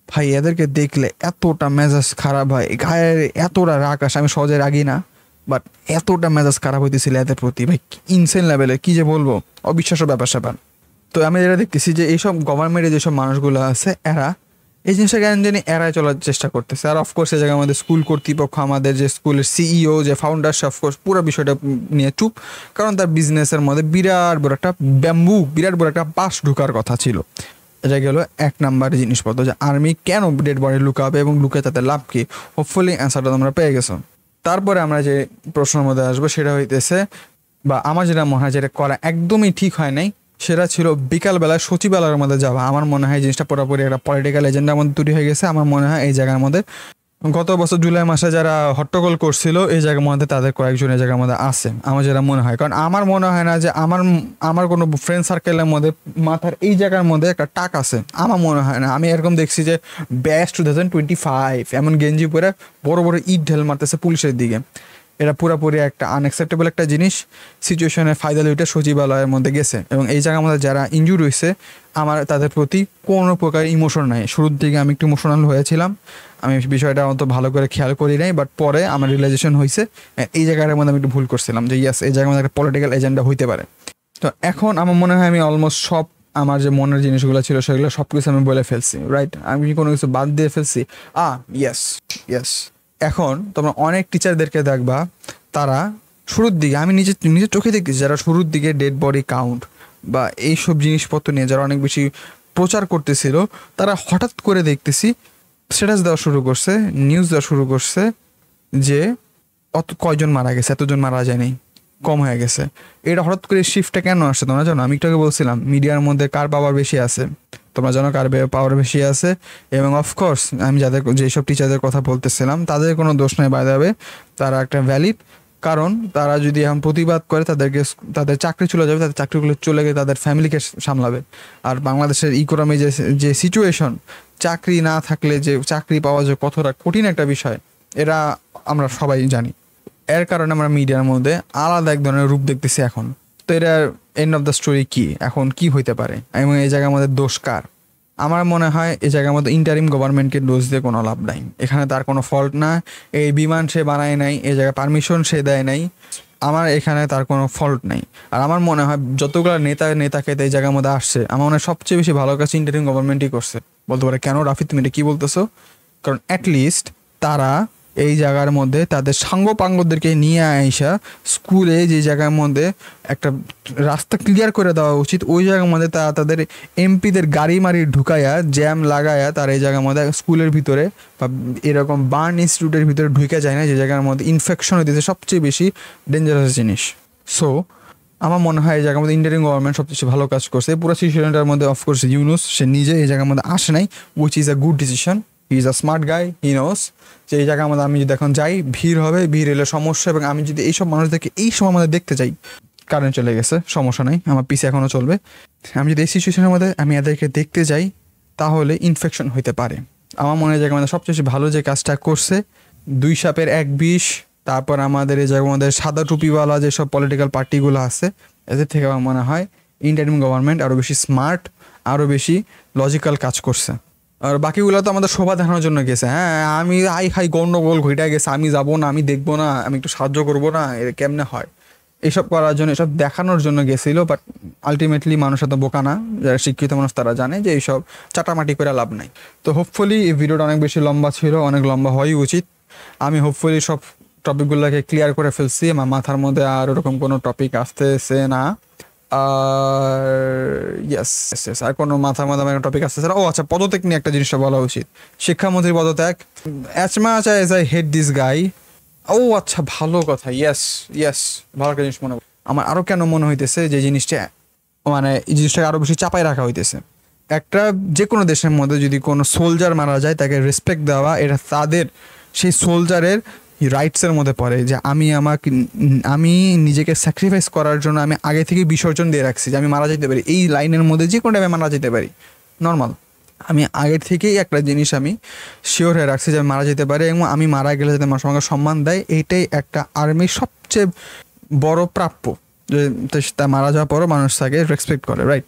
ভাই। এদেরকে দেখলে এতটা মেজাজ খারাপ হয়, গায়ের এতটা রাগ আসে, আমি সহজে রাগি না, বাট এতটা মেজাজ খারাপ হইতেছিল এদের প্রতি ভাই, ইনসেন লেভেলে, কি যে বলবো, অবিশ্বাস্য ব্যাপার স্যাপার। তো আমি যেটা দেখতেছি যে এইসব গভর্নমেন্টে যেসব মানুষগুলো আছে এরা এই জিনিসটা কেন জানি এড়াই চলার চেষ্টা করতেছে। আর অফকোর্স এই জায়গায় আমাদের স্কুল কর্তৃপক্ষ, আমাদের যে স্কুলের সিইও, যে ফাউন্ডার, সে অফকোর্স পুরো বিষয়টা নিয়ে চুপ, কারণ তার বিজনেসের মধ্যে বিরাট বড় একটা বিরাট বড় একটা বাস ঢুকার কথা ছিল। এটা গেল এক নাম্বার জিনিসপত্র, যে আর্মি কেন ডেড বডি লুকাবে এবং লুকে তাতে লাভ কি। হোপফুলি অ্যান্সারটা তোমরা পেয়ে গেছো। তারপরে আমরা যে প্রশ্নের মধ্যে আসবো সেটা হইতেছে, বা আমার যেটা মনে হয় যেটা করা একদমই ঠিক হয় নাই, সেটা ছিল বিকালবেলায় সচিবালয়ের মধ্যে যাওয়া। আমার মনে হয় জিনিসটা পুরোপুরি একটা পলিটিক্যাল এজেন্ডার মধ্যে তৈরি হয়ে গেছে। আমার মনে হয় এই জায়গার মধ্যে গত বছর জুলাই মাসে যারা হট্টগোল করছিল এই জায়গার মধ্যে তাদের কয়েকজন এই জায়গার মধ্যে আছে, আমার যেটা মনে হয়। কারণ আমার মনে হয় না যে আমার কোনো ফ্রেন্ড সার্কেলের মধ্যে মাথার এই জায়গার মধ্যে একটা টাক আছে, আমার মনে হয় না। আমি এরকম দেখছি যে ব্যাচ 2025 এমন গেঞ্জি পরে বড় বড় ইট ঢেল মারতেছে পুলিশের দিকে। এটা পুরোপুরি একটা আনএক্সেপ্টেবল একটা জিনিস। সিচুয়েশনের ফায়দা লইটা সচিবালয়ের মধ্যে গেছে এবং এই জায়গার মধ্যে যারা ইনজুর হয়েছে আমার তাদের প্রতি কোনো প্রকার ইমোশন নাই। শুরুর দিকে আমি একটু ইমোশনাল হয়েছিলাম, আমি বিষয়টা অত ভালো করে খেয়াল করি নাই, বাট পরে আমার রিয়েলাইজেশন হয়েছে এই জায়গাটার মধ্যে আমি একটু ভুল করছিলাম, যে ইয়াস এই জায়গার মধ্যে একটা পলিটিক্যাল এজেন্ডা হইতে পারে। তো এখন আমার মনে হয় আমি অলমোস্ট সব আমার যে মনের জিনিসগুলো ছিল সেগুলো সব কিছু আমি বলে ফেলছি, রাইট? আমি কি কোনো কিছু বাদ দিয়ে ফেলছি? Yes yes. এখন তোমরা অনেক টিচারদেরকে দেখবা, তারা শুরুর দিকে, আমি নিজের চোখে দেখতেছি, যারা শুরুর দিকে ডেড বডি কাউন্ট বা এইসব জিনিসপত্র নিয়ে যারা অনেক বেশি প্রচার করতেছিল, তারা হঠাৎ করে দেখতেছি স্ট্যাটাস দেওয়া শুরু করছে, নিউজ দেওয়া শুরু করছে যে কয়জন মারা গেছে, এতজন মারা যায়নি, কম হয়ে গেছে। এটা হঠাৎ করে শিফটটা কেন আসছে তোমরা জানো? আমি একটু আগে বলছিলাম মিডিয়ার মধ্যে কার পাওয়ার বেশি আছে, তোমরা জানো কার পাওয়ার বেশি আছে। এবং অফকোর্স আমি যেসব টিচারদের কথা বলতেছিলাম তাদের কোনো দোষ নাই, বাই দ্য ওয়ে তারা একটা ভ্যালিড, কারণ তারা যদি এখন প্রতিবাদ করে তাদের চাকরি চলে যাবে, তাদের চাকরিগুলো চলে গিয়ে তাদের ফ্যামিলিকে সামলাবে। আর বাংলাদেশের ইকোনমি যে সিচুয়েশন, চাকরি না থাকলে যে চাকরি পাওয়া যে কতটা কঠিন একটা বিষয়, এরা আমরা সবাই জানি। এর কারণে আমরা মিডিয়ার মধ্যে আলাদা এক ধরনের রূপ দেখতেছি এখন। তো এটার এন্ড অফ দ্য স্টোরি কি, এখন কি হইতে পারে এবং এই জায়গার মধ্যে দোষ কার? আমার মনে হয় এই জায়গার মধ্যে ইন্টারিম গভর্নমেন্টকে দোষ দিয়ে কোনো লাভ নাই। এখানে তার কোনো ফল্ট না, এই বিমান সে বানায় নাই, এই জায়গায় পারমিশন সে দেয় নাই, আমার এখানে তার কোনো ফল্ট নাই। আর আমার মনে হয় যতগুলো নেতাকে এই জায়গার মধ্যে আসছে, আমার মনে হয় সবচেয়ে বেশি ভালো কাজ ইন্টারিম গভর্নমেন্টই করছে। বলতে পারে কেন রাফি তুমি এটা কী বলতেছো? কারণ অ্যাটলিস্ট তারা এই জায়গার মধ্যে তাদের সাঙ্গপাঙ্গদেরকে নিয়ে আইসা স্কুলে যে জায়গার মধ্যে একটা রাস্তা ক্লিয়ার করে দেওয়া উচিত, ওই জায়গার মধ্যে তারা তাদের এমপিদের গাড়ি মারি ঢুকাইয়া জ্যাম লাগাইয়া তার এই জায়গার মধ্যে স্কুলের ভিতরে বা এরকম বার্ন ইনস্টিটিউটের ভিতরে ঢুকে যায় না, যে জায়গার মধ্যে ইনফেকশন হইতেছে সবচেয়ে বেশি ডেঞ্জারাস জিনিস। সো আমার মনে হয় এই জায়গার মধ্যে ইন্ডিয়ান গভর্নমেন্ট সবচেয়ে ভালো কাজ করছে। পুরো সিচুয়েশনটার মধ্যে অফকোর্স ইউনুস সে নিজে এই জায়গার মধ্যে আসে নাই, which is a good decision. He is a smart guy, he knows যে এই জায়গার মধ্যে আমি যদি এখন যাই ভিড় হবে, ভিড় এলে সমস্যা, এবং আমি যদি এইসব মানুষদেরকে এই সময় মধ্যে দেখতে চাই, কারেন্ট চলে গেছে সমস্যা নাই, আমার পিছে এখনও চলবে, আমি যদি এই সিচুয়েশনের মধ্যে আমি এদেরকে দেখতে যাই তাহলে ইনফেকশন হইতে পারে। আমার মনে হয় জায়গার মধ্যে সবচেয়ে ভালো যে কাজটা করছে, দুই সাপের এক বিষ। তারপর আমাদের এই জায়গার মধ্যে সাদা টুপিওয়ালা যেসব পলিটিক্যাল পার্টিগুলো আছে, এদের থেকে আমার মনে হয় ইন্ডিয়ান গভর্নমেন্ট আরও বেশি স্মার্ট, আরও বেশি লজিক্যাল কাজ করছে। আর বাকিগুলো তো আমাদের শোভা দেখানোর জন্য গেছে। হ্যাঁ, আমি হাই গন্ডগোল ঘটে গেছে, আমি যাবো না, আমি দেখবো না, আমি একটু সাহায্য করবো না, এর কেমনে হয়, এইসব করার জন্য, এসব দেখানোর জন্য গেছিলো। বাট আলটিমেটলি মানুষ এত বোকা না, যারা শিক্ষিত মানুষ তারা জানে যে এইসব চাটামাটি করে লাভ নাই। তো হোপফুলি এই ভিডিওটা অনেক বেশি লম্বা ছিল, অনেক লম্বা হওয়াই উচিত। আমি হোপফুলি সব টপিকগুলোকে ক্লিয়ার করে ফেলছি, আমার মাথার মধ্যে আর ওরকম কোনো টপিক আসতেছে না। আর ইয়েস, আর কোনো মাথার মধ্যে আমার টপিক আসতেছে না। ও আচ্ছা, পদত্যাগ নিয়ে একটা জিনিসটা বলা উচিত, শিক্ষামন্ত্রীর পদত্যাগ। As much as I hate this guy, ও আচ্ছা ভালো কথা, ইয়েস ভালো একটা জিনিস মনে, আমার আরও কেন মনে হইতেছে যে জিনিসটা মানে এই জিনিসটাকে আরও বেশি চাপাই রাখা হইতেছে। একটা যে কোনো দেশের মধ্যে যদি কোনো সোলজার মারা যায় তাকে রেসপেক্ট দেওয়া, এটা তাদের সেই সোলজারের রাইটসের মধ্যে পড়ে, যে আমি নিজেকে স্যাক্রিফাইস করার জন্য আমি আগে থেকে বিসর্জন দিয়ে রাখছি যে আমি মারা যেতে পারি, এই লাইনের মধ্যে যে কোনো টাইমে মারা যেতে পারি, নর্মাল। আমি আগের থেকেই একটা জিনিস আমি শিওর হয়ে রাখছি যে আমি মারা যেতে পারি, এবং আমি মারা গেলে যাতে মানুষ আমাকে সম্মান দেয়, এইটাই একটা আর্মির সবচেয়ে বড় প্রাপ্য, যে তা মারা যাওয়ার পরও মানুষ তাকে রেসপেক্ট করে, রাইট?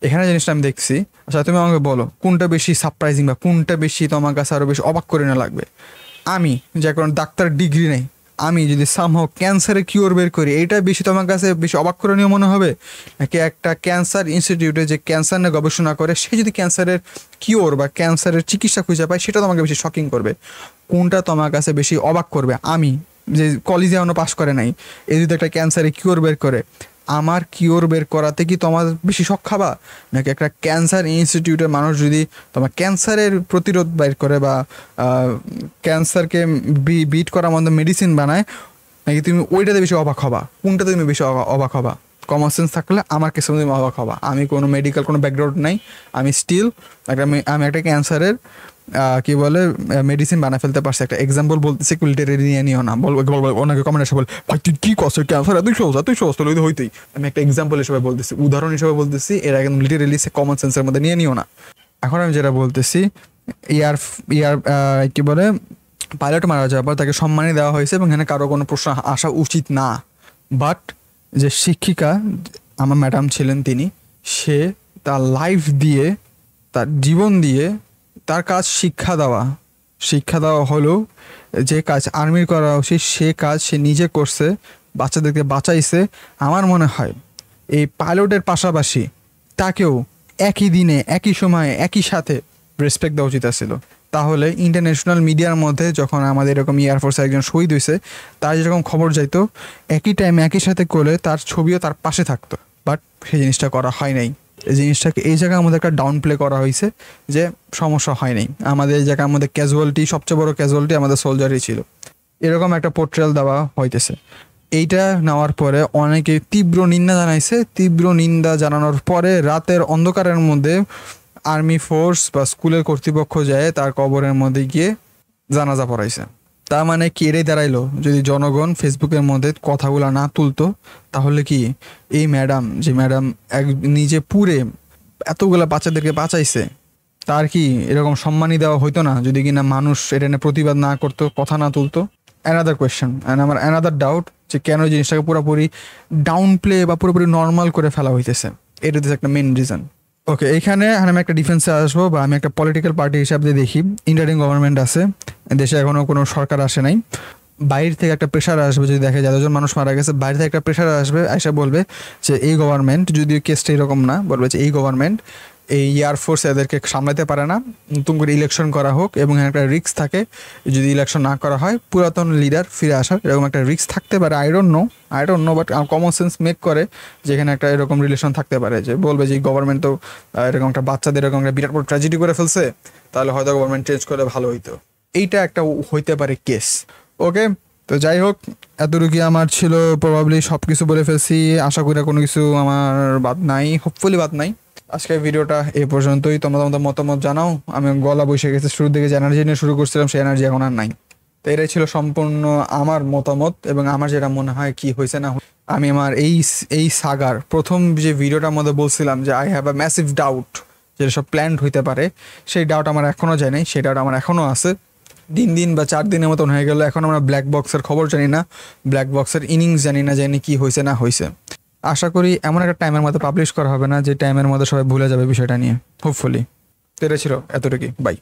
এখানে জিনিসটা আমি দেখছি। আচ্ছা তুমি আমাকে বলো কোনটা বেশি সারপ্রাইজিং বা কোনটা বেশি তোমার কাছে আরও বেশি অবাক করে না লাগবে? আমি যে কোনো ডাক্তার ডিগ্রি নেই, আমি যদি সামহাও ক্যান্সারের কিওর বের করি, এইটা বেশি তোমার কাছে বেশি অবাক করণীয় মনে হবে, নাকি একটা ক্যান্সার ইনস্টিটিউটে যে ক্যান্সার নিয়ে গবেষণা করে সে যদি ক্যান্সারের কিওর বা ক্যান্সারের চিকিৎসা খুঁজে পায়, সেটা তোমাকে বেশি শকিং করবে? কোনটা তোমার কাছে বেশি অবাক করবে? আমি যে কলেজে এখনো পাস করে নাই, এই যদি একটা ক্যান্সারের কিওর বের করে, আমার কিওর বের করাতে কি তোমার বেশি শখ খাবা, নাকি একটা ক্যান্সার ইনস্টিটিউটের মানুষ যদি তোমার ক্যান্সারের প্রতিরোধ বের করে বা ক্যান্সারকে বিট করার মধ্যে মেডিসিন বানায়, নাকি তুমি ওইটাতে বেশি অবাক হবা? কোনটাতে তুমি বেশি অবাক হবা? কমন সেন্স থাকলে আমার কাছে তুমি অবাক হবা। আমি কোনো মেডিকেল কোনো ব্যাকগ্রাউন্ড নাই, আমি স্টিল আমি একটা ক্যান্সারের কি বলে মেডিসিন বানা ফেলতে পারছি। একটা এক্সাম্পল বলতেছি, লিটারেরি নিয়ে নিও না, ওনাকে কমেন্ট এসে বল ভাই তুই কী করছো, ক্যান্সার এতই সহজ তো হইতেই। আমি একটা এক্সাম্পল হিসেবে বলতেছি, উদাহরণ হিসেবে বলতেছি, এর একদম লিটারেলি কমন সেন্সের মধ্যে নিয়ে নিও না। এখন আমি যেটা বলতেছি, ইয়ার ইয়ার কি বলে পাইলট মারা যাওয়ার পর তাকে সম্মানই দেওয়া হয়েছে এবং এখানে কারো কোনো প্রশ্ন আসা উচিত না। বাট যে শিক্ষিকা আমার ম্যাডাম ছিলেন, সে তার লাইফ দিয়ে, তার জীবন দিয়ে তার কাজ শিক্ষা দেওয়া হলো যে কাজ আর্মির করা উচিত সে কাজ সে নিজে করছে, বাচ্চাদেরকে বাঁচাইছে। আমার মনে হয় এই পাইলটের পাশাপাশি তাকেও একই দিনে, একই সময়ে, একই সাথে রেসপেক্ট দেওয়া উচিত ছিল। তাহলে ইন্টারন্যাশনাল মিডিয়ার মধ্যে যখন আমাদের এরকম এয়ারফোর্সে একজন শহীদ হয়েছে, তার যেরকম খবর যাইতো, একই টাইমে একই সাথে করলে তার ছবিও তার পাশে থাকতো। বাট সেই জিনিসটা করা হয় নাই। এই জিনিসটাকে এই জায়গায় আমাদের একটা ডাউন প্লে করা হয়েছে যে সমস্যা হয় নাই। আমাদের এই জায়গায় আমাদের ক্যাজুয়ালিটি, সবচেয়ে বড় ক্যাজুয়ালিটি আমাদের সোলজারই ছিল। এরকম একটা পোর্ট্রেল দেওয়া হইতেছে। এইটা নেওয়ার পরে অনেকে তীব্র নিন্দা জানাইছে। তীব্র নিন্দা জানানোর পরে রাতের অন্ধকারের মধ্যে আর্মি ফোর্স বা স্কুলের কর্তৃপক্ষ যায় তার কবরের মধ্যে গিয়ে জানাজা পড়াইছে। তার মানে কি এটাই দাঁড়াইলো, যদি জনগণ ফেসবুকের মধ্যে কথাগুলো না তুলতো, তাহলে কি এই ম্যাডাম, যে ম্যাডাম নিজে পুরে এতগুলা বাচ্চাদেরকে বাঁচাইছে, তার কি এরকম সম্মানই দেওয়া হইতো না যদি কিনা মানুষ এটা নিয়ে প্রতিবাদ না করতো, কথা না তুলতো? অ্যানাদার কোয়েশ্চেন অ্যান্ড আমার অ্যানাদার ডাউট যে কেন জিনিসটাকে পুরোপুরি ডাউন প্লে বা পুরোপুরি নর্মাল করে ফেলা হইতেছে। এটা হচ্ছে একটা মেন রিজন। ওকে, এখানে আমি একটা ডিফেন্সে আসবো বা আমি একটা পলিটিক্যাল পার্টি হিসাবে দেখি। ইন্টারিম গভর্নমেন্ট আছে দেশে, এখনও কোনো সরকার আসে নাই। বাইরে থেকে একটা প্রেশার আসবে, যদি দেখে যতজন মানুষ মারা গেছে, বাইরে থেকে একটা প্রেশার আসবে, এসে বলবে যে এই গভর্নমেন্ট, যদিও কেসটা এরকম না, বলবে যে এই গভর্নমেন্ট, এই এয়ারফোর্স এদেরকে সামলাতে পারে না, নতুন করে ইলেকশন করা হোক। এবং একটা রিস্ক থাকে, যদি ইলেকশন না করা হয় পুরাতন লিডার ফিরে আসার, এরকম একটা রিস্ক থাকতে পারে। I don't know but common sense make করে যেখানে একটা এরকম রিলেশন থাকতে পারে, যে বলবে যে গভর্নমেন্ট তো এরকম একটা বাচ্চাদের এরকম একটা বিরাট বড় ট্র্যাজেডি করে ফেলছে, তাহলে হয়তো গভর্নমেন্ট চেঞ্জ করলে ভালো হইতো। এইটা একটা হইতে পারে কেস। ওকে, তো যাই হোক, এতটুকুই আমার ছিল। প্রবাবলি সব কিছু বলে ফেলছি, আশা করি কোনো কিছু আমার বাদ নাই, হোপফুলি বাদ নাই। আজকের ভিডিওটা এই পর্যন্তই। তোমরা তোমাদের মতামত জানাও। আমি গলা বসে গেছে, শুরুর দিকে যে এনার্জি নিয়ে শুরু করছিলাম সেই এনার্জি এখন আর নাই। তো এটাই ছিল সম্পূর্ণ আমার মতামত এবং আমার যেটা মনে হয় কি হয়েছে না। আমি আমার এই সাগার প্রথম যে ভিডিওটার মধ্যে বলছিলাম যে I have a massive doubt যেটা সব প্ল্যান্ড হইতে পারে, সেই ডাউট আমার এখনও যায় নাই, সেই ডাউট আমার এখনও আছে। দিন বা 4 দিনের মতন হয়ে গেল, এখন আমরা ব্ল্যাক বক্সের খবর জানি না, ব্ল্যাক বক্সের ইনিংস জানি না, জানি কি হয়েছে না হয়েছে। আশা করি এমন একটা টাইমের মধ্যে পাবলিশ করা হবে না যে টাইমের মধ্যে সবাই ভুলে যাবে বিষয়টা নিয়ে, হোপফুলি। তো এটা ছিল এতটুকুই, বাই।